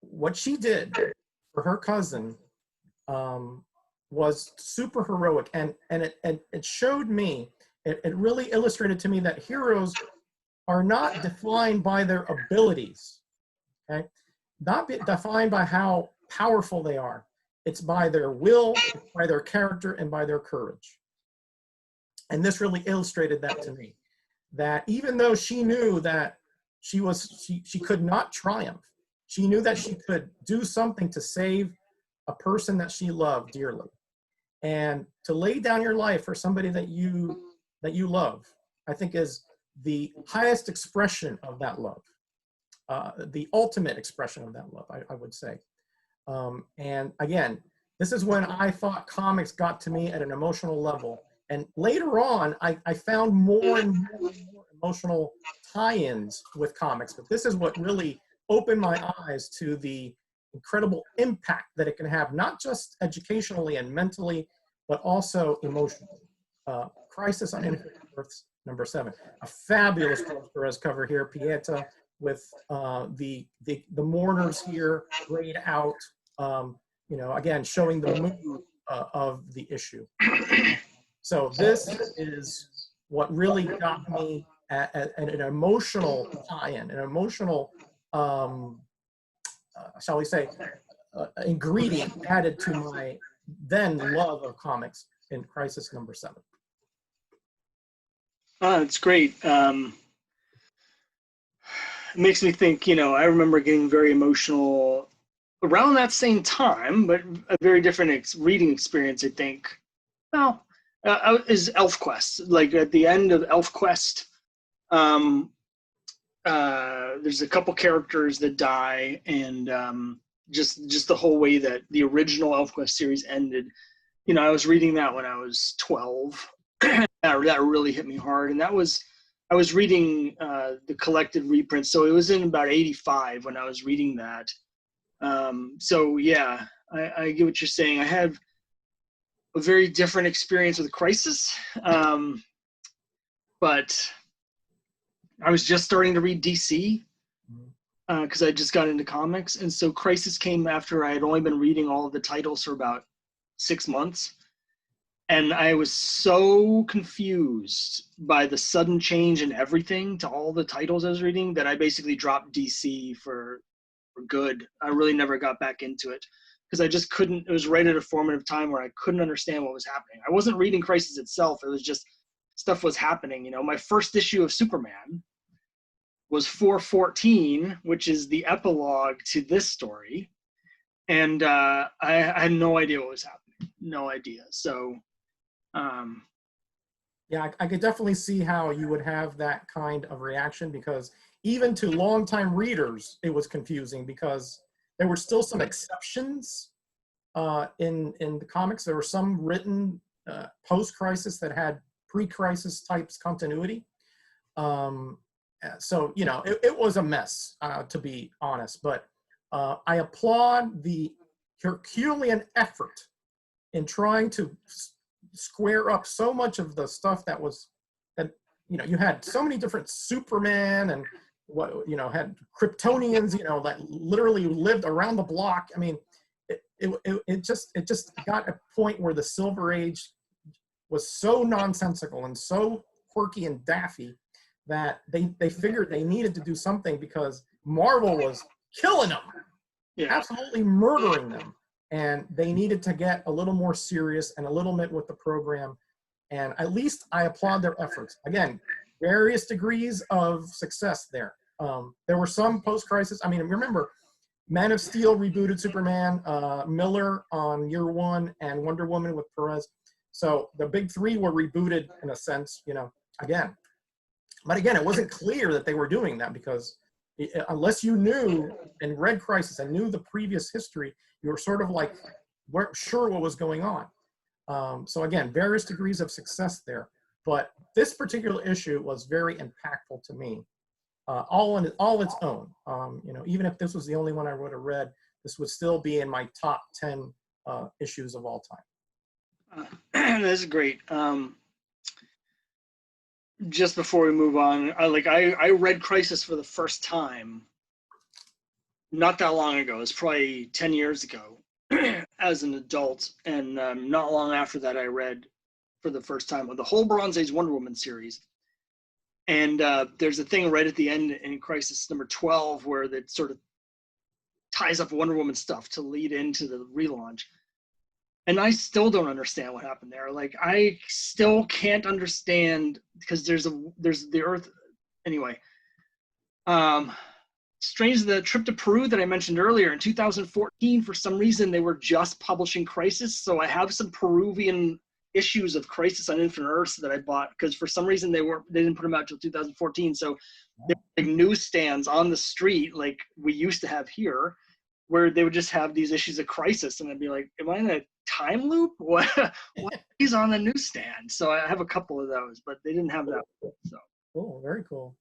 What she did for her cousin was super heroic, and it showed me, it really illustrated to me that heroes are not defined by their abilities, okay? Not defined by how powerful they are. It's by their will, by their character, and by their courage. And this really illustrated that to me, that even though she knew that she could not triumph, she knew that she could do something to save a person that she loved dearly. And to lay down your life for somebody that you love, I think is the highest expression of that love, the ultimate expression of that love, I would say. And again, this is when I thought comics got to me at an emotional level. And later on, I found more and more emotional tie-ins with comics. But this is what really opened my eyes to the incredible impact that it can have, not just educationally and mentally, but also emotionally. Crisis on Infinite Earths #7, a fabulous Perez cover here, Pieta, with the mourners here grayed out, again showing the mood of the issue. So this is what really got me at an emotional tie-in, an emotional, shall we say, ingredient added to my then love of comics in Crisis #7. It's great. It makes me think, I remember getting very emotional around that same time, but a very different reading experience, I think. Well, is ElfQuest. Like at the end of ElfQuest, there's a couple characters that die, and just the whole way that the original ElfQuest series ended. I was reading that when I was 12. That really hit me hard, and I was reading the collected reprints, so it was in about 85 when I was reading that. So yeah, I get what you're saying. I had a very different experience with Crisis, but I was just starting to read DC because I just got into comics, and so Crisis came after I had only been reading all of the titles for about 6 months. And I was so confused by the sudden change in everything to all the titles I was reading that I basically dropped DC for good. I really never got back into it because I just couldn't. It was right at a formative time where I couldn't understand what was happening. I wasn't reading Crisis itself. It was just stuff was happening. My first issue of Superman was 414, which is the epilogue to this story. And I had no idea what was happening. No idea. So... yeah, I could definitely see how you would have that kind of reaction, because even to longtime readers, it was confusing because there were still some exceptions in the comics. There were some written post-crisis that had pre-crisis types continuity. So, it was a mess, to be honest. But I applaud the Herculean effort in trying to square up so much of the stuff that you had so many different Superman and had Kryptonians, that literally lived around the block. I mean, it just got a point where the Silver Age was so nonsensical and so quirky and daffy that they figured they needed to do something because Marvel was killing them, absolutely murdering them. And they needed to get a little more serious and a little bit with the program. And at least I applaud their efforts. Again, various degrees of success there. There were some post-crisis. I mean, remember, Man of Steel rebooted Superman, Miller on year 1, and Wonder Woman with Perez. So the big three were rebooted in a sense, again. But again, it wasn't clear that they were doing that because unless you knew and read Crisis and knew the previous history, you were sort of like, weren't sure what was going on. So again, various degrees of success there. But this particular issue was very impactful to me, all its own. Even if this was the only one I would have read, this would still be in my top 10 issues of all time. That's great. Just before we move on, I read Crisis for the first time not that long ago. It's probably 10 years ago as an adult, and not long after that I read for the first time the whole Bronze Age Wonder Woman series. And there's a thing right at the end in Crisis #12 where that sort of ties up Wonder Woman stuff to lead into the relaunch. And I still don't understand what happened there. I still can't understand because there's the Earth. Anyway, strange, the trip to Peru that I mentioned earlier in 2014, for some reason they were just publishing Crisis. So I have some Peruvian issues of Crisis on Infinite Earths that I bought because for some reason they didn't put them out till 2014. So there were newsstands on the street like we used to have here, where they would just have these issues of Crisis, and I'd be like, am I in a time loop? What is on the newsstand? So I have a couple of those, but they didn't have that. So Cool, very cool.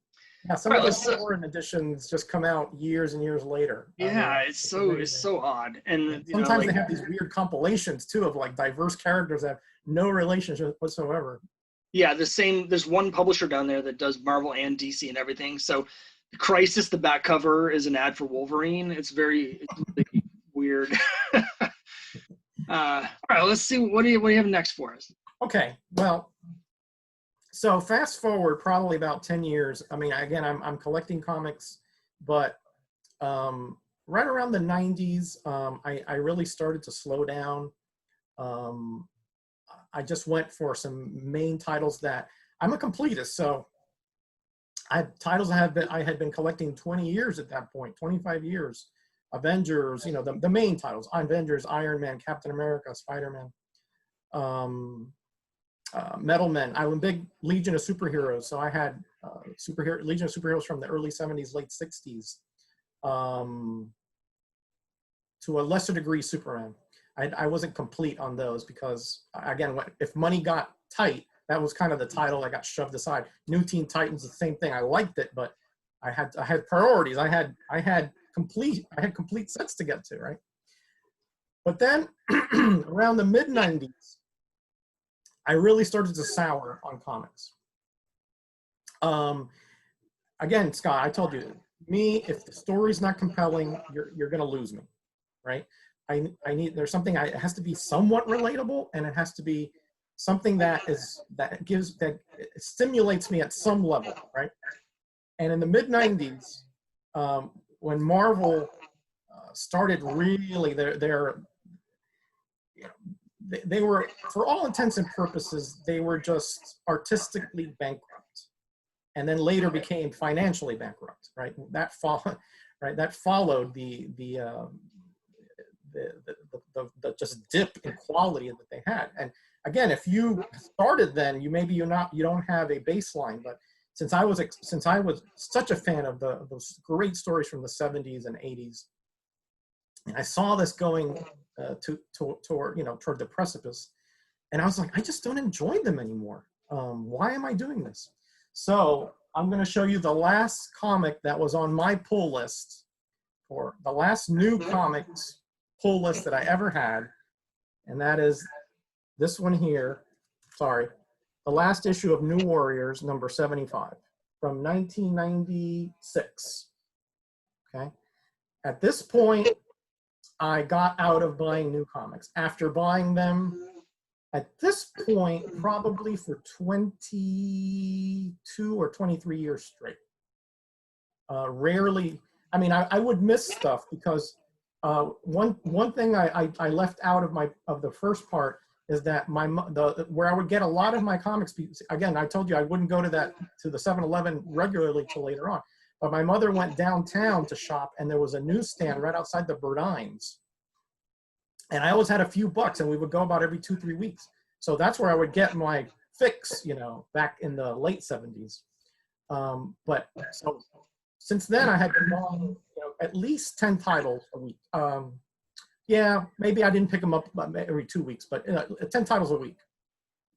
Yeah, some All of right, those foreign editions just come out years and years later. I yeah, mean, it's amazing. so odd. And you know, Sometimes like, they have these weird compilations too of like diverse characters that have no relationship whatsoever. yeah, there's one publisher down there that does Marvel and DC and everything. So Crisis, the back cover is an ad for Wolverine. It's really weird. All right, let's see. What do you have next for us? Okay, well, so fast forward probably about 10 years. I mean, again, I'm collecting comics, but right around the 90s, I really started to slow down. Um, I just went for some main titles that I'm a completist, so I had been collecting 20 years at that point, 25 years. Avengers, you know, the main titles: Avengers, Iron Man, Captain America, Spider-Man, Metal Men. I'm a big Legion of Superheroes, so I had Legion of Superheroes from the early 70s, late 60s, to a lesser degree Superman. I wasn't complete on those because, again, if money got tight, that was kind of the title that got shoved aside. New Teen Titans, the same thing. I liked it, but I had priorities. I had complete sets to get to, right? But then around the mid 90s, I really started to sour on comics. Again, Scott, I told you, if the story's not compelling, you're gonna lose me, right? There's something it has to be somewhat relatable, and it has to be something that stimulates me at some level, right? And in the mid 90s, when Marvel started really they were, for all intents and purposes, they were just artistically bankrupt, and then later became financially bankrupt, right? That followed the just dip in quality that they had. And again, if you started then, you don't have a baseline. But since I was such a fan of those great stories from the 70s and 80s, and I saw this going toward the precipice, and I was like, I just don't enjoy them anymore. Why am I doing this? So I'm going to show you the last comic that was on my pull list, or the last new comics pull list that I ever had, and that is this one here. Sorry, the last issue of New Warriors, number 75, from 1996. Okay, at this point, I got out of buying new comics after buying them at this point probably for 22 or 23 years straight. Rarely, I mean, I would miss stuff because one thing I left out of the first part is that where I would get a lot of my comics. Again, I told you I wouldn't go to the 7-Eleven regularly till later on. But my mother went downtown to shop, and there was a newsstand right outside the Burdines. And I always had a few bucks, and we would go about every 2-3 weeks. So that's where I would get my fix, back in the late 70s. But so since then, I had been buying at least 10 titles a week. Yeah, maybe I didn't pick them up every 2 weeks, but 10 titles a week.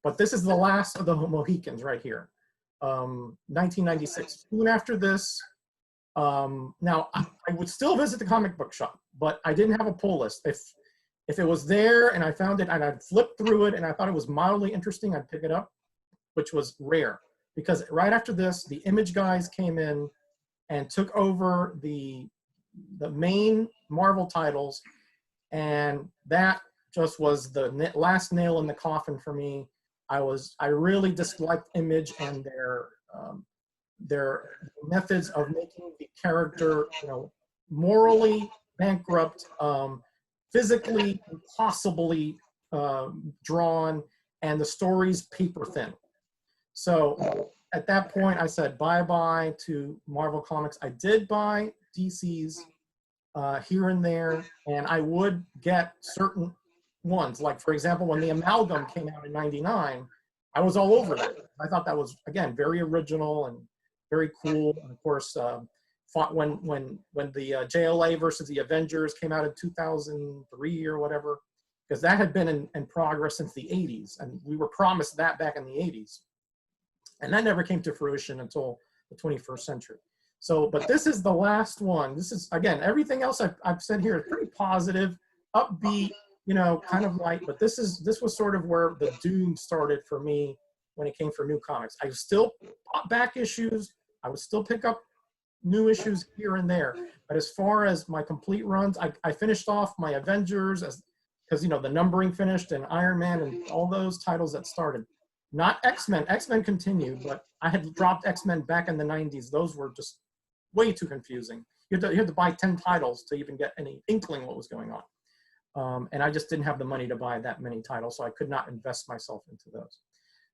But this is the last of the Mohicans right here. 1996. Soon after this, now I would still visit the comic book shop, but I didn't have a pull list. If it was there and I found it and I'd flip through it and I thought it was mildly interesting, I'd pick it up, which was rare, because right after this, the Image guys came in and took over the main Marvel titles, and that just was the last nail in the coffin for me. I really disliked Image and their methods of making the character, morally bankrupt, physically impossibly drawn, and the stories paper thin. So at that point, I said bye-bye to Marvel Comics. I did buy DC's here and there, and I would get certain ones. Like, for example, when the Amalgam came out in '99, I was all over that. I thought that was, again, very original and very cool. And of course, when the JLA versus the Avengers came out in 2003 or whatever, because that had been in progress since the 80s, and we were promised that back in the 80s. And that never came to fruition until the 21st century. So, but this is the last one. This is, again, everything else I've said here is pretty positive, upbeat, you know, kind of light, but this was sort of where the doom started for me when it came for new comics. I still bought back issues. I would still pick up new issues here and there. But as far as my complete runs, I finished off my Avengers because, you know, the numbering finished and Iron Man and all those titles that started. Not X-Men. X-Men continued, but I had dropped X-Men back in the 90s. Those were just way too confusing. You had to buy 10 titles to even get any inkling what was going on. And I just didn't have the money to buy that many titles, so I could not invest myself into those.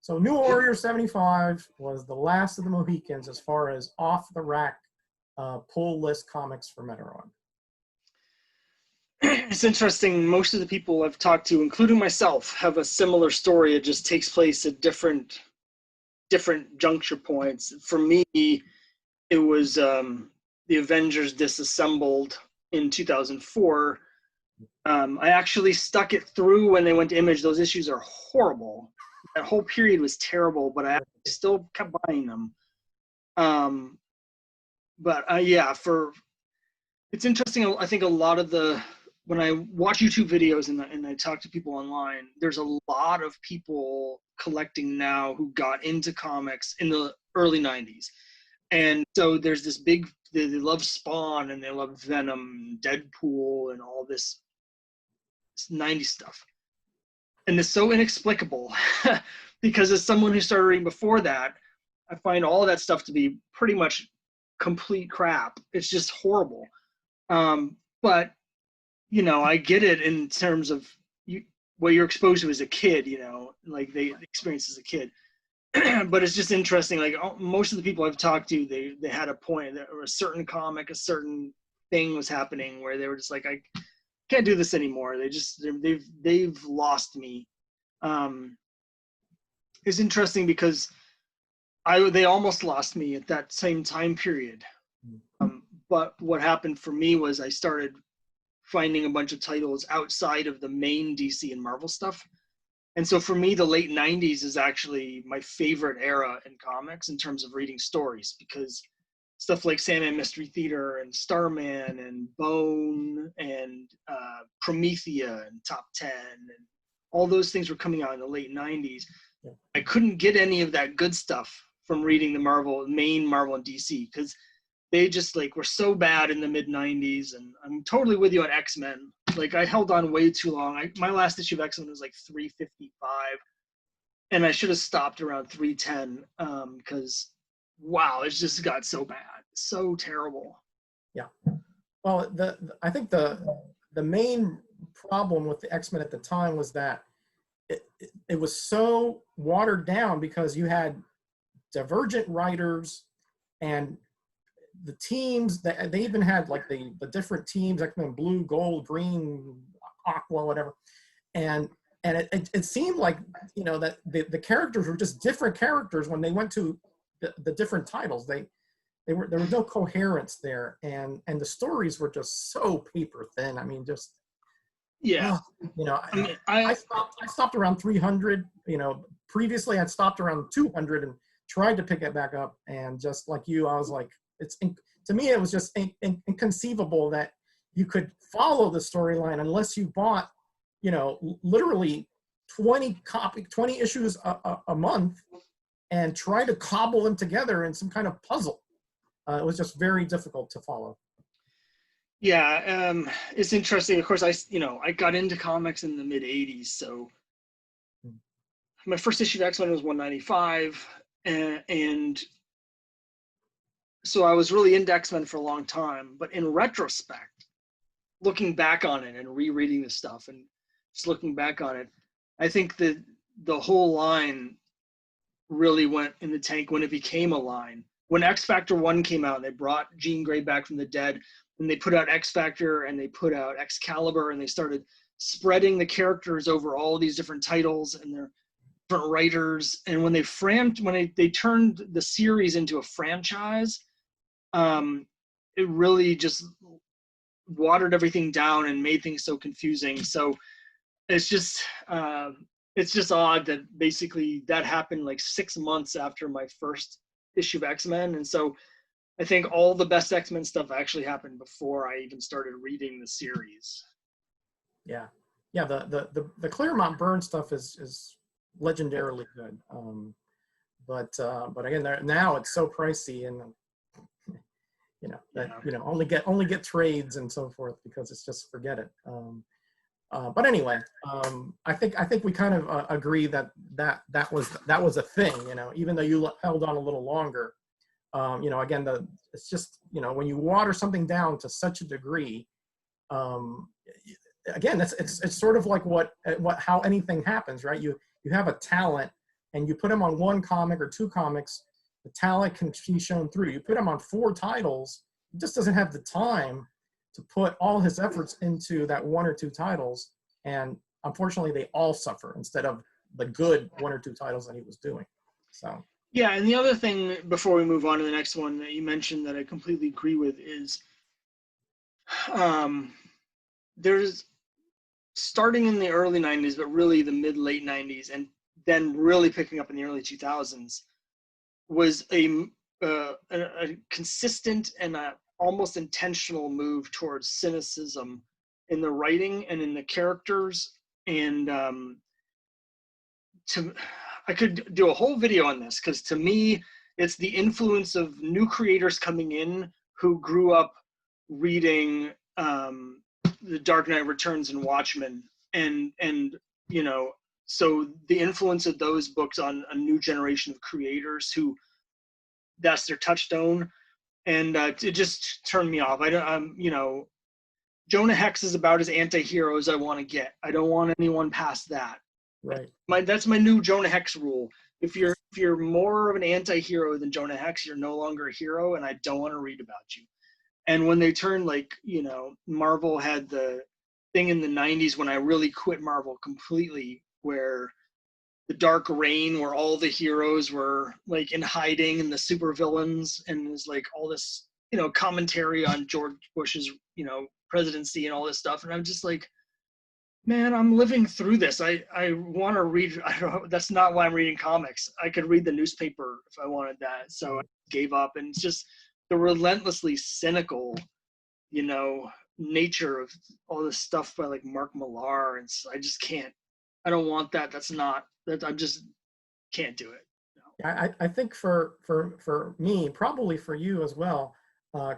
So New Warrior 75 was the last of the Mohicans as far as off-the-rack pull list comics for Metarog. It's interesting. Most of the people I've talked to, including myself, have a similar story. It just takes place at different juncture points. For me, it was the Avengers Disassembled in 2004. I actually stuck it through when they went to Image. Those issues are horrible. That whole period was terrible, but I still kept buying them. But yeah, it's interesting. I think a lot of when I watch YouTube videos and I talk to people online, there's a lot of people collecting now who got into comics in the early 90s. And so there's this big, they love Spawn and they love Venom, Deadpool, and all this 90s stuff. And it's so inexplicable because as someone who started reading before that, I find all of that stuff to be pretty much complete crap. It's just horrible. But, you know, I get it in terms of what you're exposed to as a kid, you know, like they experienced as a kid. But it's just interesting. Like most of the people I've talked to, they had a point that a certain comic, a certain thing was happening where they were just like, I can't do this anymore. They've lost me. It's interesting because they almost lost me at that same time period. But what happened for me was I started finding a bunch of titles outside of the main DC and Marvel stuff. And so for me, the late 90s is actually my favorite era in comics in terms of reading stories, because stuff like Sandman Mystery Theater and Starman and Bone and Promethea and Top 10 and all those things were coming out in the late 90s. Yeah. I couldn't get any of that good stuff from reading the main Marvel and DC, because they just like were so bad in the mid 90s. And I'm totally with you on X-Men. Like I held on way too long. My last issue of X-Men was like 355, and I should have stopped around 310 because wow, it just got so bad, so terrible. Yeah. Well, I think the main problem with the X-Men at the time was that it was so watered down because you had divergent writers and the teams that they even had like the different teams, X-Men Blue, Gold, Green, Aqua, whatever. And it seemed like, you know, that the characters were just different characters when they went to the different titles. There was no coherence there, and the stories were just so paper thin. I mean, just yeah. You know, I stopped around 300. You know, previously I'd stopped around 200 and tried to pick it back up, and just like you, I was like, to me it was just inconceivable that you could follow the storyline unless you bought, you know, literally 20 issues a month and try to cobble them together in some kind of puzzle. It was just very difficult to follow. Yeah, it's interesting. Of course, I got into comics in the mid 80s, so my first issue of X-Men was 195, and so I was really into X-Men for a long time. But in retrospect, looking back on it and rereading the stuff and just looking back on it, I think that the whole line really went in the tank when it became a line. When X Factor 1 came out and they brought Jean Grey back from the dead, and they put out X Factor and they put out Excalibur, and they started spreading the characters over all these different titles and their different writers. And when they turned the series into a franchise, it really just watered everything down and made things so confusing. So it's just odd that basically that happened like 6 months after my first issue of X-Men. And so I think all the best X-Men stuff actually happened before I even started reading the series. Yeah, yeah. The Claremont Burns stuff is legendarily good. But again, now it's so pricey, and that only get trades and so forth, because it's just forget it. But anyway, I think we kind of agree that was a thing. Even though you held on a little longer. Again, it's just when you water something down to such a degree. Again, it's sort of like how anything happens, right? You have a talent, and you put him on one comic or two comics, the talent can be shown through. You put him on 4 titles, he just doesn't have the time to put all his efforts into that 1 or 2 titles, and unfortunately, they all suffer instead of the good 1 or 2 titles that he was doing. So. Yeah, and the other thing before we move on to the next one that you mentioned that I completely agree with is, there's starting in the early 90s, but really the mid-late 90s, and then really picking up in the early 2000s, was a consistent and a almost intentional move towards cynicism in the writing and in the characters. And I could do a whole video on this, because to me, it's the influence of new creators coming in who grew up reading The Dark Knight Returns and Watchmen, and so the influence of those books on a new generation of creators who that's their touchstone, and it just turned me off. Jonah Hex is about as anti-hero as I want to get. I don't want anyone past that. Right. That's my new Jonah Hex rule. If you're more of an anti-hero than Jonah Hex, you're no longer a hero, and I don't want to read about you. And when they turned, Marvel had the thing in the 90s when I really quit Marvel completely, where the Dark Reign, where all the heroes were in hiding, and the supervillains, and it was all this commentary on George Bush's presidency and all this stuff, and I'm just like, man, I'm living through this. I want to read. That's not why I'm reading comics. I could read the newspaper if I wanted that. So I gave up, and it's just the relentlessly cynical, nature of all this stuff by Mark Millar, and I just can't. I don't want that. I just can't do it. No. I think for me, probably for you as well,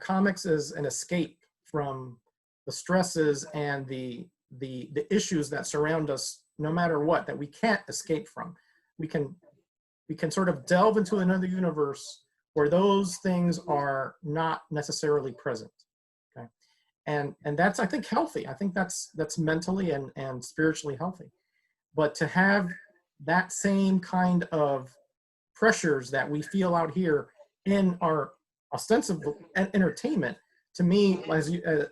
comics is an escape from the stresses and the issues that surround us, no matter what, that we can't escape from. We can sort of delve into another universe where those things are not necessarily present. Okay, and that's, I think, healthy. I think that's mentally and spiritually healthy. But to have that same kind of pressures that we feel out here in our ostensible entertainment, to me,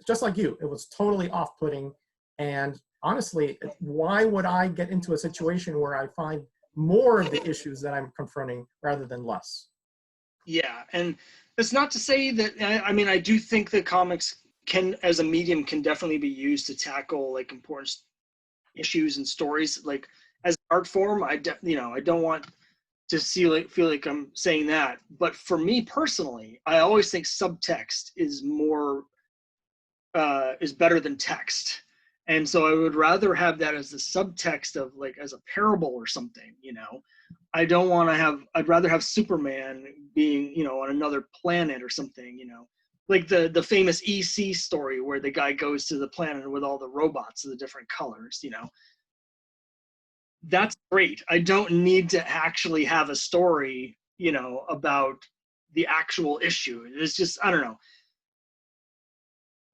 just like you, it was totally off-putting. And honestly, why would I get into a situation where I find more of the issues that I'm confronting rather than less? Yeah, and it's not to say that, I do think that comics can, as a medium, can definitely be used to tackle important issues and stories. As an art form, I don't want to feel like I'm saying that. But for me personally, I always think subtext is better than text. And so I would rather have that as the subtext of as a parable or something, I don't want to I'd rather have Superman being, on another planet or something, the famous EC story where the guy goes to the planet with all the robots of the different colors, That's great. I don't need to actually have a story, about the actual issue. It's just, I don't know.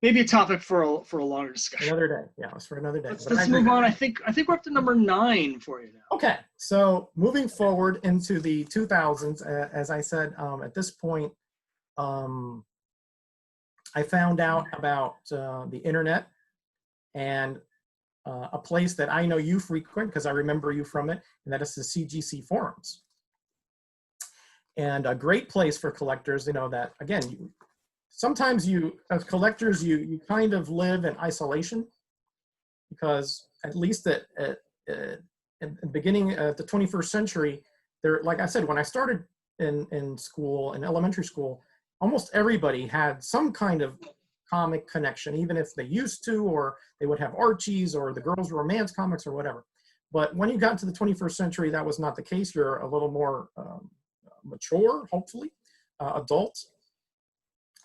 Maybe a topic for a longer discussion. Another day. Yeah, it's for another day. Let's move on. I think we're up to number 9 for you now. Okay, so moving forward into the 2000s, as I said, at this point, I found out about the internet and a place that I know you frequent because I remember you from it, and that is the CGC forums. And a great place for collectors, that, again, sometimes as collectors, you kind of live in isolation, because at least at the beginning of the 21st century, like I said, when I started in school, in elementary school, almost everybody had some kind of comic connection, even if they used to, or they would have Archies or the girls' romance comics or whatever. But when you got into the 21st century, that was not the case. You're a little more mature, hopefully, adult,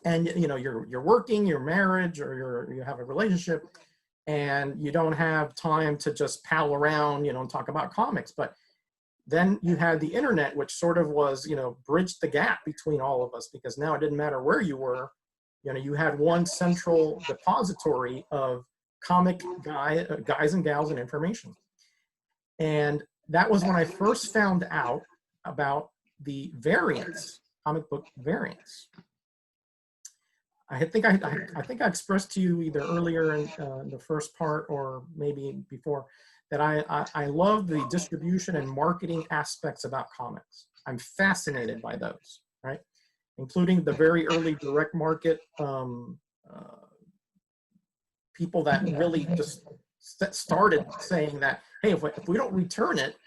and you know you're working, you're married, or you have a relationship, and you don't have time to just pal around, you know, and talk about comics. But then you had the internet, which sort of was, you know, bridged the gap between all of us, because now it didn't matter where you were. You know, you had one central depository of comic guys and gals and information. And that was when I first found out about the variants, comic book variants. I think I expressed to you either earlier in the first part or maybe before that I love the distribution and marketing aspects about comics. I'm fascinated by those, right? Including the very early direct market people that really just started saying that, hey, if we don't return it,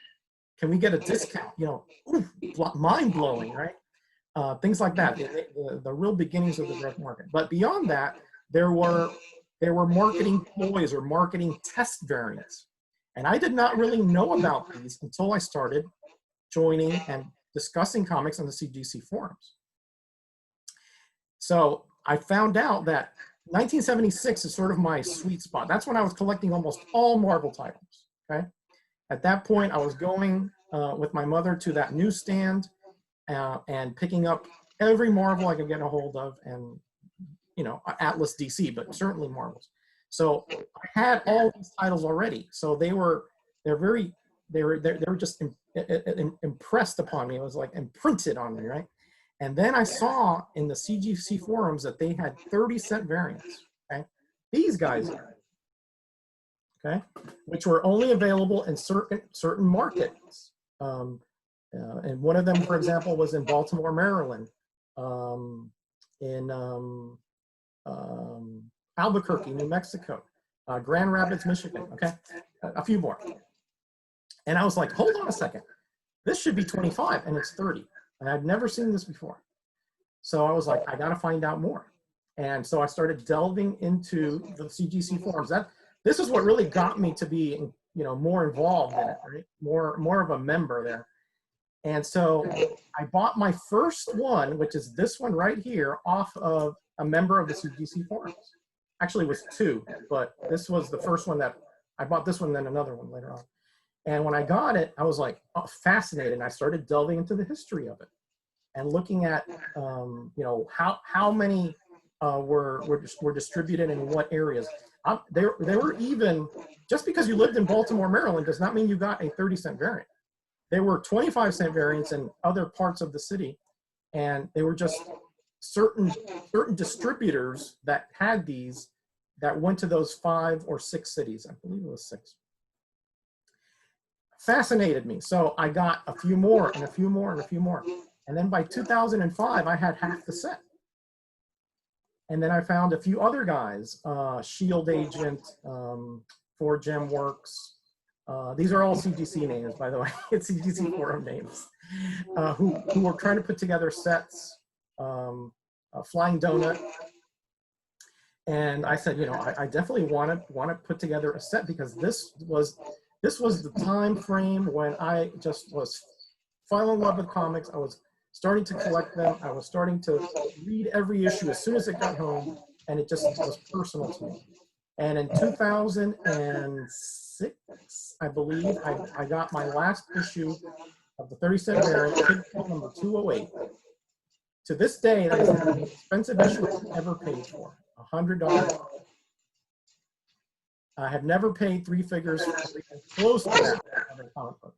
can we get a discount? You know, mind blowing, right? Things like that, the real beginnings of the direct market. But beyond that, there were marketing ploys or marketing test variants. And I did not really know about these until I started joining and discussing comics on the CGC forums. So I found out that 1976 is sort of my sweet spot. That's when I was collecting almost all Marvel titles, okay? At that point, I was going with my mother to that newsstand and picking up every Marvel I could get a hold of, and, you know, Atlas DC, but certainly Marvels. So I had all these titles already. So they were just impressed upon me. It was like imprinted on me, right? And then I saw in the CGC forums that they had 30-cent variants, okay? These guys, okay, which were only available in certain markets. And one of them, for example, was in Baltimore, Maryland, in Albuquerque, New Mexico, Grand Rapids, Michigan, okay? A few more. And I was like, hold on a second. This should be 25 and it's 30. And I'd never seen this before. So I was like, I gotta find out more. And so I started delving into the CGC forums. This is what really got me to be, you know, more involved in it, right? More of a member there. And so I bought my first one, which is this one right here, off of a member of the CGC forums. Actually, it was two, but this was the first one that I bought. This one, then another one later on. And when I got it, I was like fascinated, and I started delving into the history of it and looking at, you know, how many were distributed in what areas. There were even, just because you lived in Baltimore, Maryland, does not mean you got a 30-cent variant. There were 25-cent variants in other parts of the city, and they were just certain distributors that had these that went to those 5 or 6 cities. I believe it was 6. Fascinated me. So I got a few more and a few more and a few more. And then by 2005, I had half the set. And then I found a few other guys, Shield Agent, 4Gem Works. These are all CGC names, by the way. It's CGC forum names. Who were trying to put together sets, Flying Donut. And I said, you know, I definitely want to put together a set, because this was the time frame when I just fell in love with comics. I was starting to collect them. I was starting to read every issue as soon as it got home, and it just was personal to me. And in 2006, I believe, I got my last issue of the 30-cent variant, Kid Club number 208. To this day, that is the most expensive issue I've ever paid for, $100. I have never paid 3 figures close to that other comic book.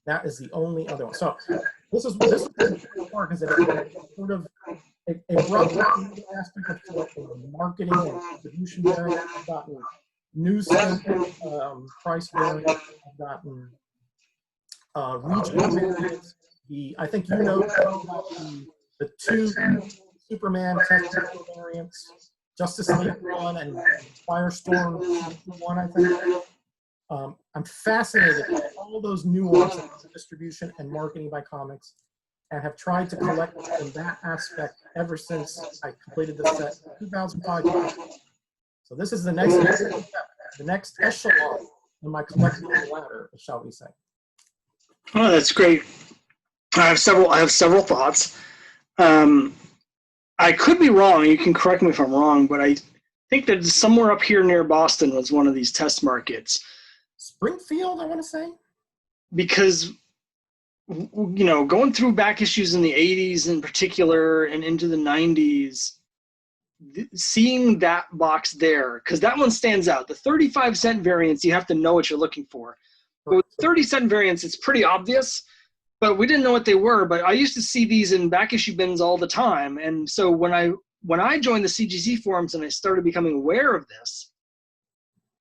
That is the only other one. So this is part, because it sort of it brought back the aspect of collecting, marketing and distribution variant. I've gotten news price variant. I've gotten regional variants. I think you know about the 2 Superman test variants, Justice League 1 and Firestorm 1, I think. I'm fascinated by all those nuances of distribution and marketing by comics. and have tried to collect in that aspect ever since I completed the set in 2005. So this is the next step, the next echelon in my collecting ladder, shall we say. Oh, that's great. I have several thoughts. I could be wrong. You can correct me if I'm wrong, but I think that somewhere up here near Boston was one of these test markets. Springfield, I want to say. Because, you know, going through back issues in the 80s in particular and into the 90s, seeing that box there, because that one stands out. The 35-cent variants, you have to know what you're looking for. But with 30-cent variants, it's pretty obvious, but we didn't know what they were. But I used to see these in back issue bins all the time. And so when I joined the CGC forums and I started becoming aware of this,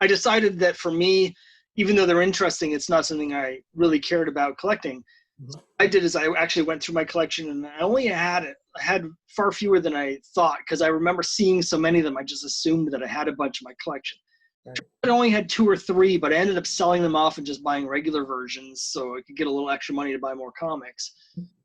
I decided that for me, even though they're interesting, it's not something I really cared about collecting. What I did is I actually went through my collection, and I only had far fewer than I thought, because I remember seeing so many of them. I just assumed that I had a bunch in my collection. Right. I only had 2 or 3, but I ended up selling them off and just buying regular versions so I could get a little extra money to buy more comics.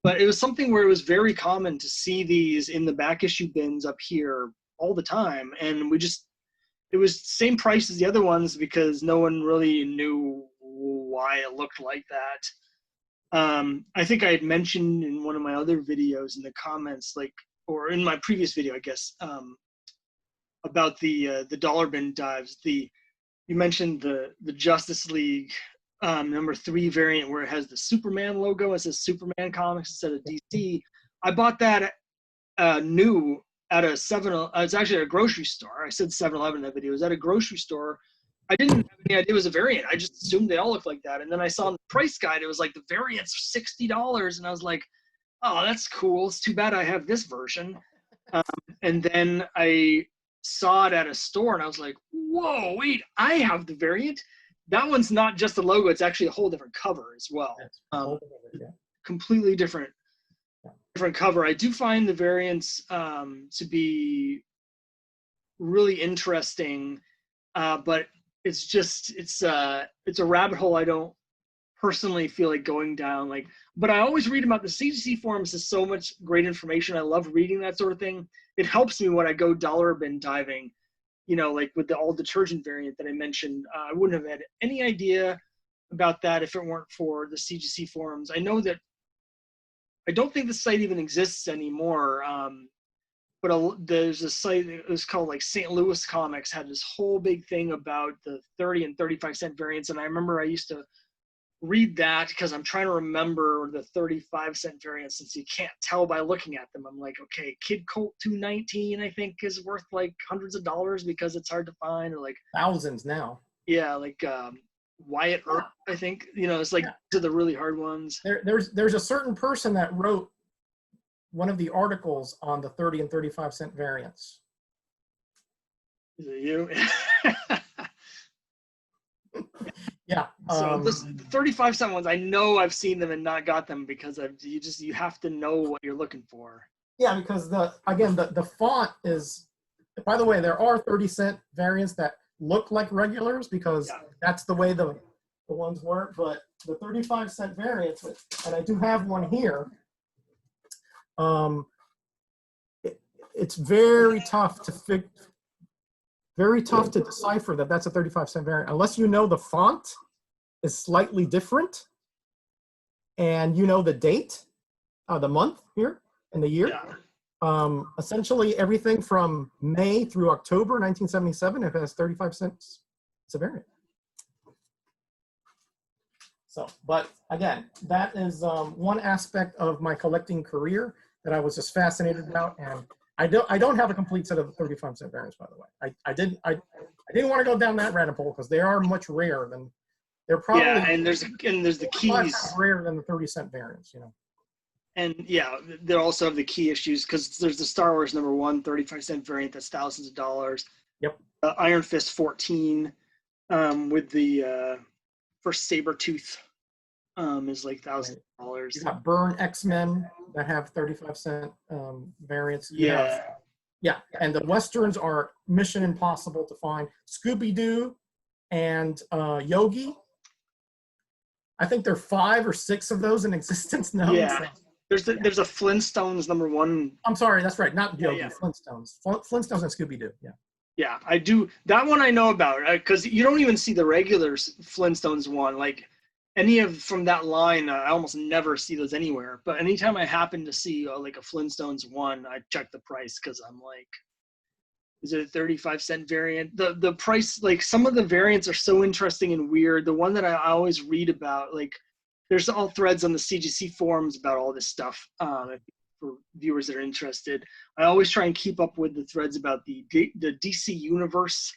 But it was something where it was very common to see these in the back issue bins up here all the time, and it was the same price as the other ones because no one really knew why it looked like that. I think I had mentioned in one of my other videos in the comments, or in my previous video, I guess, about the dollar bin dives. You mentioned the Justice League number 3 variant where it has the Superman logo. It says Superman Comics instead of DC. I bought that new at a it's actually at a grocery store. I said 7-Eleven in that video. It was at a grocery store. I didn't have any idea it was a variant. I just assumed they all looked like that. And then I saw in the price guide, it was like the variant's $60. And I was like, oh, that's cool. It's too bad I have this version. And then I saw it at a store and I was like, whoa, wait, I have the variant. That one's not just the logo. It's actually a whole different cover as well. Completely different cover. I do find the variants to be really interesting, but it's a rabbit hole I don't personally feel like going down. But I always read about the CGC forums. There's so much great information. I love reading that sort of thing. It helps me when I go dollar bin diving, you know, like with the all detergent variant that I mentioned. I wouldn't have had any idea about that if it weren't for the CGC forums. I know that I don't think the site even exists anymore, but there's a site that was called like St. Louis Comics, had this whole big thing about the 30 and 35-cent variants, and I remember I used to read that because I'm trying to remember the 35-cent variants, since you can't tell by looking at them. I'm like, okay, Kid Colt 219 I think is worth like hundreds of dollars because it's hard to find, or like thousands now. Yeah, like Wyatt Earp, I think, you know, it's like to the really hard ones. There's a certain person that wrote one of the articles on the 30 and 35-cent variants. Is it you? Yeah. So the 35-cent ones, I know I've seen them and not got them because you have to know what you're looking for. Yeah, because the font is, by the way, there are 30-cent variants that look like regulars because that's the way the ones work, but the 35-cent variants, and I do have one here, it's very tough to decipher that that's a 35-cent variant unless you know the font is slightly different and you know the date, the month here and the year. Essentially everything from May through October 1977, if it has 35 cents, it's a variant. So, but again, that is one aspect of my collecting career that I was just fascinated about, and I don't have a complete set of the 35-cent variants, by the way. I didn't want to go down that rabbit hole because they are much rarer than they're probably. Yeah, and there's the keys rarer than the 30-cent variants, you know. And yeah, they also have the key issues because there's the Star Wars #1 35-cent variant that's thousands of dollars. Yep. Iron Fist 14 with the first Sabretooth is like $1,000. You got Burn X-Men that have 35-cent variants. Yeah. And the Westerns are Mission Impossible to find. Scooby-Doo and Yogi. I think there are 5 or 6 of those in existence now. Yeah. There's a Flintstones #1. I'm sorry, that's right, not Yogi, yeah. Flintstones. Flintstones and Scooby-Doo, yeah. Yeah, I do. That one I know about, because you don't even see the regular Flintstones one. Like any of from that line, I almost never see those anywhere. But anytime I happen to see like a Flintstones one, I check the price because I'm like, is it a 35-cent variant? The price, like some of the variants are so interesting and weird. The one that I always read about, like there's all threads on the CGC forums about all this stuff. For viewers that are interested, I always try and keep up with the threads about the DC Universe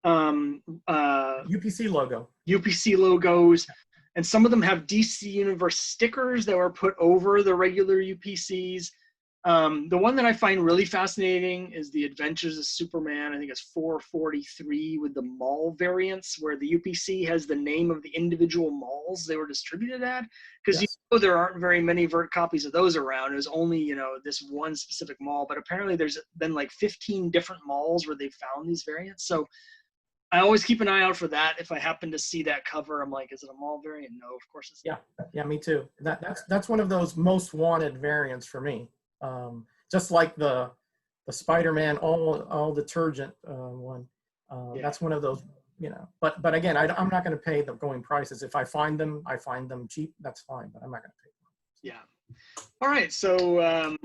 UPC logo. UPC logos, and some of them have DC Universe stickers that were put over the regular UPCs. The one that I find really fascinating is the Adventures of Superman. I think it's 443 with the mall variants, where the UPC has the name of the individual malls they were distributed at. Because Yes. you know there aren't very many vert copies of those around. There's only this one specific mall, but apparently there's been like 15 different malls where they found these variants. So I always keep an eye out for that. If I happen to see that cover, I'm like, is it a mall variant? No, of course it's not. Yeah, me too. That's one of those most wanted variants for me. Just like the Spider-Man all detergent one. That's one of those, But again, I'm not going to pay the going prices. If I find them cheap. That's fine, but I'm not going to pay them. Yeah. All right. So I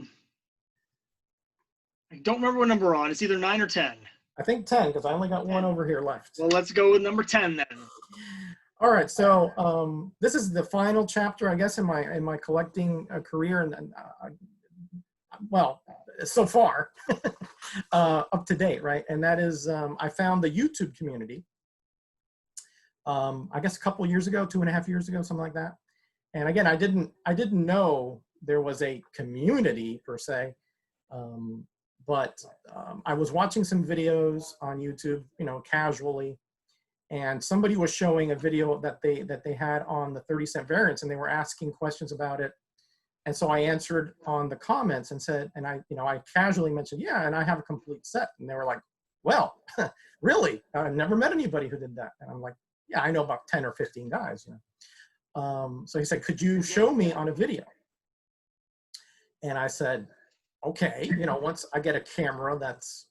don't remember what number we're on. It's either 9 or 10. I think 10 because I only got one over here left. Well, let's go with number 10 then. All right, so this is the final chapter, I guess, in my collecting career, and well, so far, up to date, right? And that is, I found the YouTube community. I guess a couple of years ago, 2.5 years ago, something like that. And again, I didn't know there was a community per se, but I was watching some videos on YouTube, casually. And somebody was showing a video that they had on the 30-cent variants, and they were asking questions about it. And so I answered on the comments and said, and I casually mentioned, yeah, and I have a complete set. And they were like, well, really? I never met anybody who did that. And I'm like, yeah, I know about 10 or 15 guys. So he said, could you show me on a video? And I said, okay, once I get a camera that's,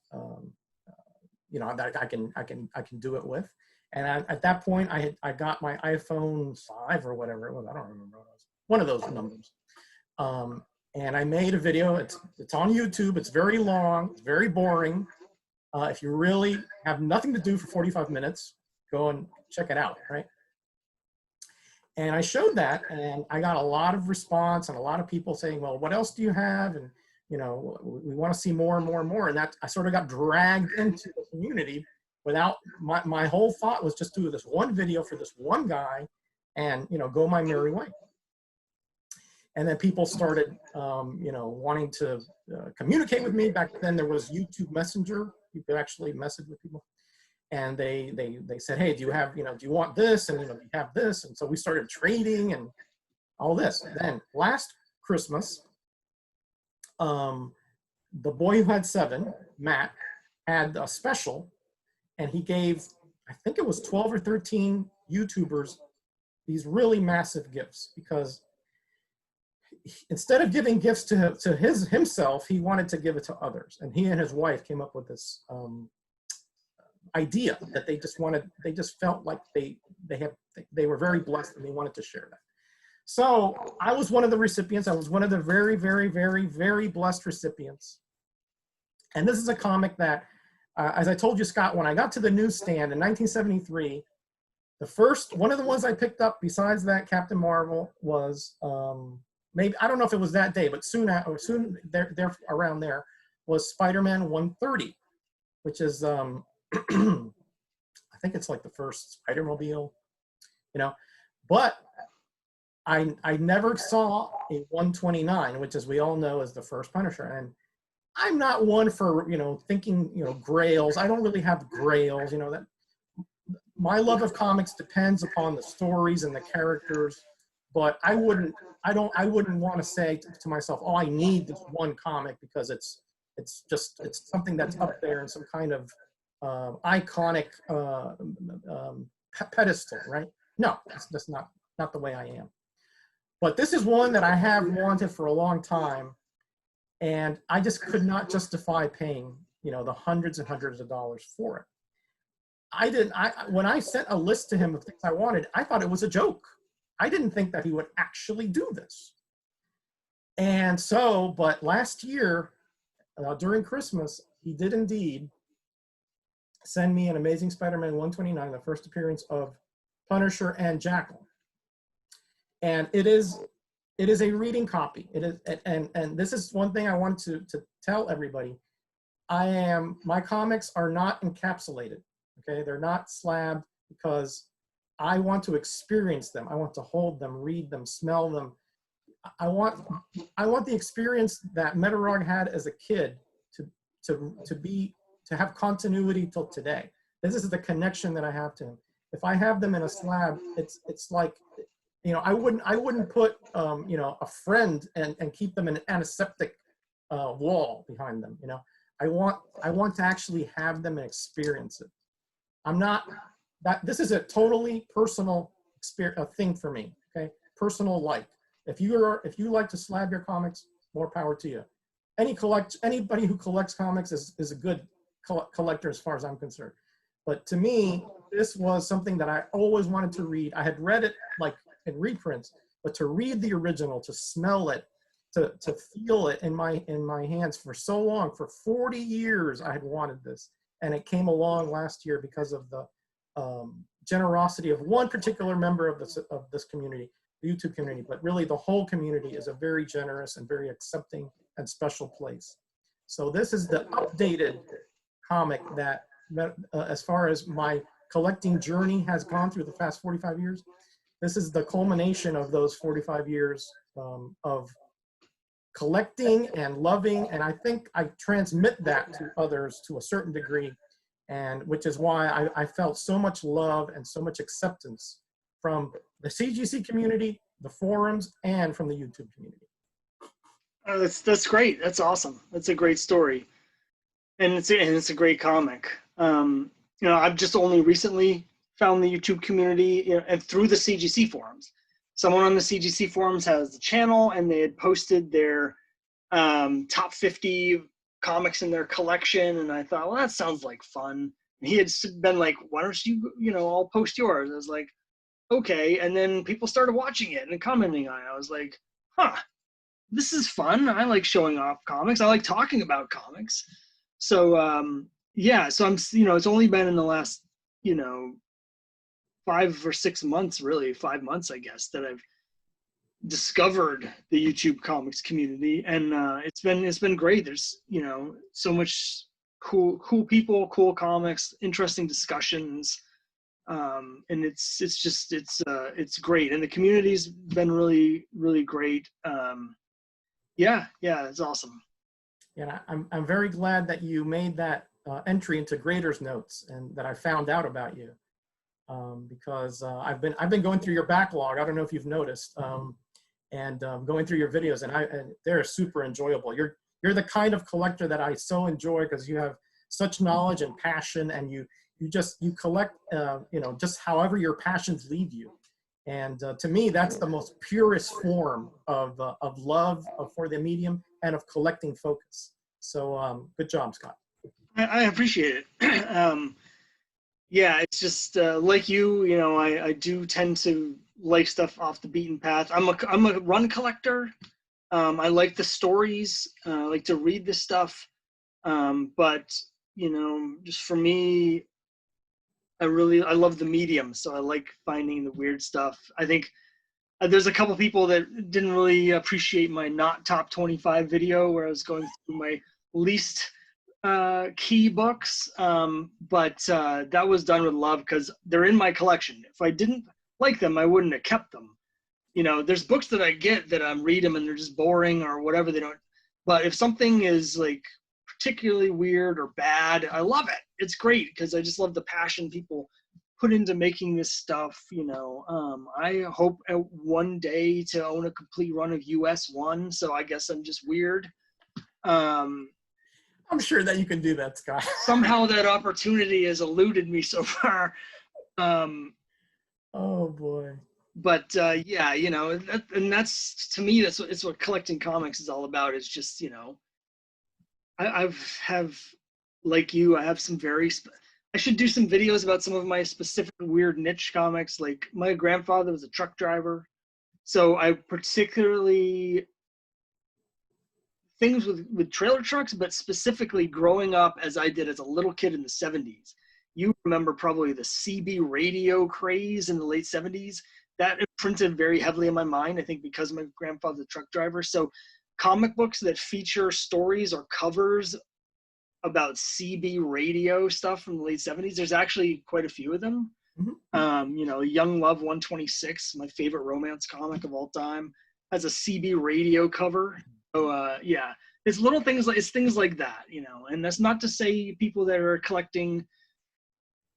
that I can do it with. And at that point, I got my iPhone 5 or whatever it was. I don't remember what it was. One of those numbers. And I made a video. It's on YouTube. It's very long. It's very boring. If you really have nothing to do for 45 minutes, go and check it out, right? And I showed that, and I got a lot of response and a lot of people saying, well, what else do you have? And, we want to see more and more and more. And that I sort of got dragged into the community without, my whole thought was just do this one video for this one guy and, go my merry way. And then people started, wanting to communicate with me. Back then there was YouTube Messenger. You could actually message with people. And they said, hey, do you want this? And, do you have this? And so we started trading and all this. Then last Christmas, the boy who had 7, Matt, had a special. And he gave, I think it was 12 or 13 YouTubers these really massive gifts, because instead of giving gifts to himself, he wanted to give it to others. And he and his wife came up with this idea that they just felt like they were very blessed and they wanted to share that. So I was one of the recipients. I was one of the very, very, very, very blessed recipients. And this is a comic that, as I told you, Scott, when I got to the newsstand in 1973, one of the ones I picked up besides that Captain Marvel was, maybe, I don't know if it was that day, but soon there around there was Spider-Man 130, which is, I think it's like the first Spider-Mobile, but I never saw a 129, which, as we all know, is the first Punisher. And I'm not one for, thinking, grails. I don't really have grails, that my love of comics depends upon the stories and the characters, but I wouldn't want to say to myself, oh, I need this one comic because it's something that's up there in some kind of iconic pedestal, right? No, that's not the way I am. But this is one that I have wanted for a long time, and I just could not justify paying, you know, the hundreds and hundreds of dollars for it. When I sent a list to him of things I wanted, I thought it was a joke. I didn't think that he would actually do this. And so, but last year, during Christmas, he did indeed send me an Amazing Spider-Man 129, the first appearance of Punisher and Jackal. And it is a reading copy. It is, and this is one thing I want to tell everybody. My comics are not encapsulated. Okay, they're not slabbed because I want to experience them. I want to hold them, read them, smell them. I want the experience that Metarog had as a kid to have continuity till today. This is the connection that I have to him. If I have them in a slab, it's like, you know, I wouldn't put you know, a friend and keep them in an antiseptic wall behind them. You know, I want to actually have them and experience it. I'm not that. This is a totally personal thing for me. Okay, personal like. If you like to slab your comics, more power to you. Anybody who collects comics is a good collector as far as I'm concerned. But to me, this was something that I always wanted to read. I had read it like in reprints, but to read the original, to smell it, to feel it in my hands for so long, for 40 years, I had wanted this. And it came along last year because of the generosity of one particular member of this community, the YouTube community, but really the whole community is a very generous and very accepting and special place. So this is the updated comic that, as far as my collecting journey has gone through the past 45 years, this is the culmination of those 45 years of collecting and loving, and I think I transmit that to others to a certain degree, and which is why I felt so much love and so much acceptance from the CGC community, the forums, and from the YouTube community. That's great. That's awesome. That's a great story, and it's a great comic. You know, I've just only recently found the YouTube community, you know, and through the CGC forums. Someone on the CGC forums has the channel, and they had posted their top 50 comics in their collection, and I thought, well, that sounds like fun. And he had been like, why don't you, you know, I'll post yours. I was like, okay. And then people started watching it and commenting on it. I was like, huh, this is fun. I like showing off comics. I like talking about comics. So yeah, so I'm, you know, it's only been in the last, you know, 5 or 6 months, really 5 months, I guess, that I've discovered the YouTube comics community, and it's been great. There's, you know, so much cool people, cool comics, interesting discussions, and it's great, and the community's been really great. Yeah, it's awesome. Yeah, I'm very glad that you made that entry into Graders Notes and that I found out about you. Because I've been going through your backlog. I don't know if you've noticed, and going through your videos, and they're super enjoyable. You're the kind of collector that I so enjoy because you have such knowledge and passion, and you collect, you know, just however your passions lead you. And to me, that's the most purest form of love for the medium and of collecting focus. So good job, Scott. I appreciate it. Yeah, it's just like you know, I do tend to like stuff off the beaten path. I'm a run collector. I like the stories. I like to read this stuff. But you know, just for me, I love the medium. So I like finding the weird stuff. I think there's a couple people that didn't really appreciate my not top 25 video where I was going through my least key books, but that was done with love because they're in my collection. If I didn't like them, I wouldn't have kept them. You know, there's books that I get that read them and they're just boring or whatever, they don't. But if something is like particularly weird or bad, I love it. It's great because I just love the passion people put into making this stuff. You know, I hope one day to own a complete run of US1. So I guess I'm just weird. I'm sure that you can do that, Scott. Somehow that opportunity has eluded me so far. Oh boy. But yeah, you know, and that's, to me, it's what collecting comics is all about. Is just, you know, I've have, like you, I have some I should do some videos about some of my specific weird niche comics. Like my grandfather was a truck driver, so I particularly things with trailer trucks, but specifically growing up as I did as a little kid in the 70s. You remember probably the CB radio craze in the late 70s. That imprinted very heavily in my mind, I think, because my grandfather's a truck driver. So comic books that feature stories or covers about CB radio stuff from the late 70s, there's actually quite a few of them. You know, Young Love 126, my favorite romance comic of all time, has a CB radio cover. So yeah, it's little things like, it's things like that, you know. And that's not to say people that are collecting,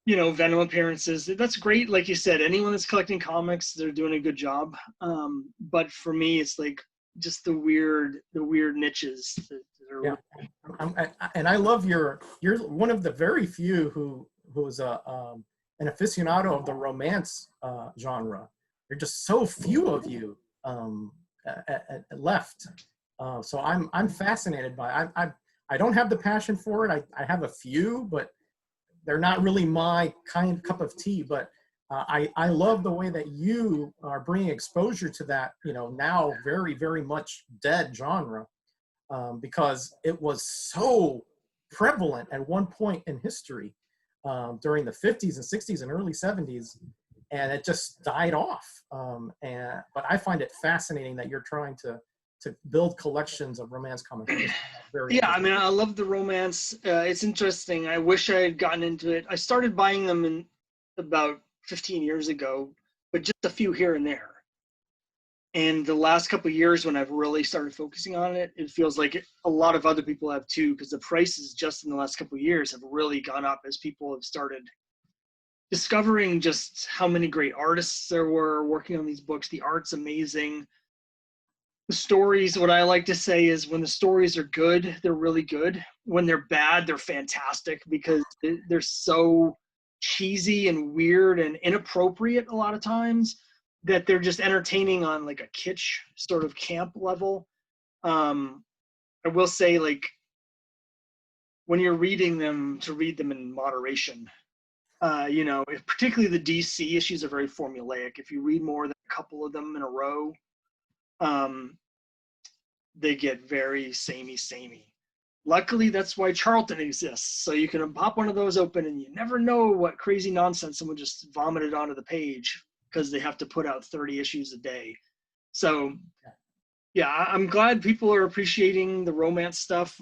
you know, Venom appearances, that's great. Like you said, anyone that's collecting comics, they're doing a good job. But for me, it's like just the weird niches that are. Yeah, and I love you're one of the very few who's an aficionado of the romance genre. There are just so few of you left. So I'm fascinated by it. I don't have the passion for it. I have a few, but they're not really my cup of tea. But I love the way that you are bringing exposure to that, you know, now very, very much dead genre, because it was so prevalent at one point in history, during the 50s and 60s and early 70s, and it just died off. But I find it fascinating that you're trying to build collections of romance comics. Yeah, I mean, I love the romance. It's interesting. I wish I had gotten into it. I started buying them in about 15 years ago, but just a few here and there. And the last couple of years, when I've really started focusing on it, it feels like a lot of other people have too, because the prices just in the last couple of years have really gone up as people have started discovering just how many great artists there were working on these books. The art's amazing. The stories, what I like to say is, when the stories are good, they're really good. When they're bad, they're fantastic, because they're so cheesy and weird and inappropriate a lot of times that they're just entertaining on like a kitsch sort of camp level. I will say, like, when you're reading them, to read them in moderation. You know, particularly the DC issues are very formulaic. If you read more than a couple of them in a row, they get very samey. Luckily, that's why Charlton exists. So you can pop one of those open and you never know what crazy nonsense someone just vomited onto the page, because they have to put out 30 issues a day. So yeah, I'm glad people are appreciating the romance stuff.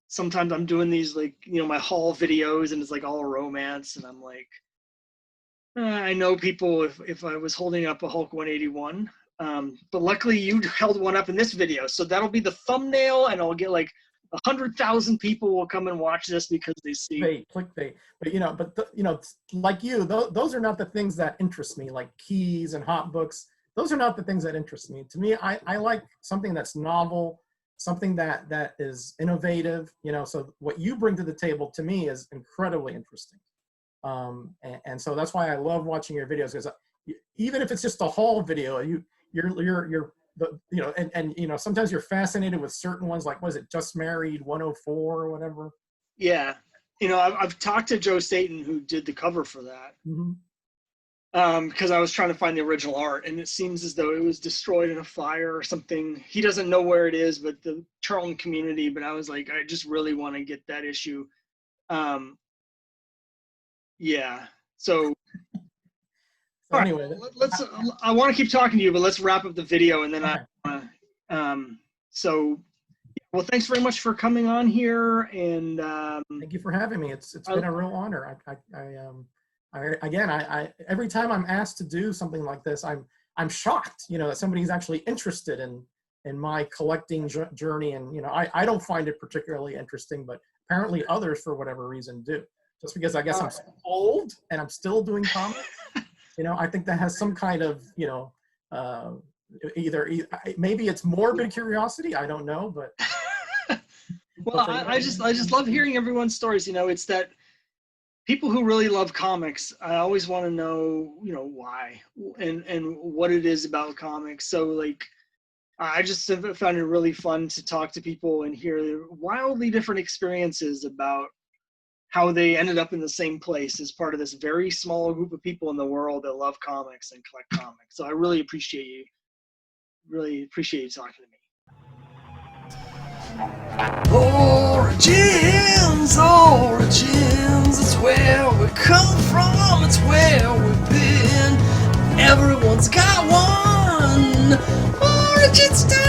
Sometimes I'm doing these, like, you know, my haul videos, and it's like all romance, and I'm like, I know people, if I was holding up a Hulk 181, but luckily you held one up in this video, so that'll be the thumbnail, and I'll get like 100,000 people will come and watch this because they see clickbait. But you know, you know, like you, those are not the things that interest me, like keys and hot books. Those are not the things that interest me. To me, I like something that's novel, something that is innovative. You know, so what you bring to the table to me is incredibly interesting. And so that's why I love watching your videos, because even if it's just a haul video, you're you know, and you know, sometimes you're fascinated with certain ones, like, was it Just Married 104 or whatever? Yeah, you know, I've talked to Joe Staten, who did the cover for that, because I was trying to find the original art, and it seems as though it was destroyed in a fire or something. He doesn't know where it is, but the Charlton community. But I was like, I just really want to get that issue. Yeah, so. So anyway, let's. I want to keep talking to you, but let's wrap up the video, and then okay. So, well, thanks very much for coming on here, and thank you for having me. It's been a real honor. Again, every time I'm asked to do something like this, I'm shocked, you know, that somebody's actually interested in my collecting journey. And you know, I don't find it particularly interesting, but apparently others, for whatever reason, do. Just because I guess I'm so old and I'm still doing comics. You know, I think that has some kind of, you know, either maybe it's morbid curiosity. I don't know, but. Well, I just love hearing everyone's stories. You know, it's that people who really love comics, I always want to know, why and what it is about comics. So like, I just have found it really fun to talk to people and hear wildly different experiences about how they ended up in the same place as part of this very small group of people in the world that love comics and collect comics. So I really appreciate you talking to me. Origins, it's where we come from, it's where we've been. Everyone's got one. Origin story.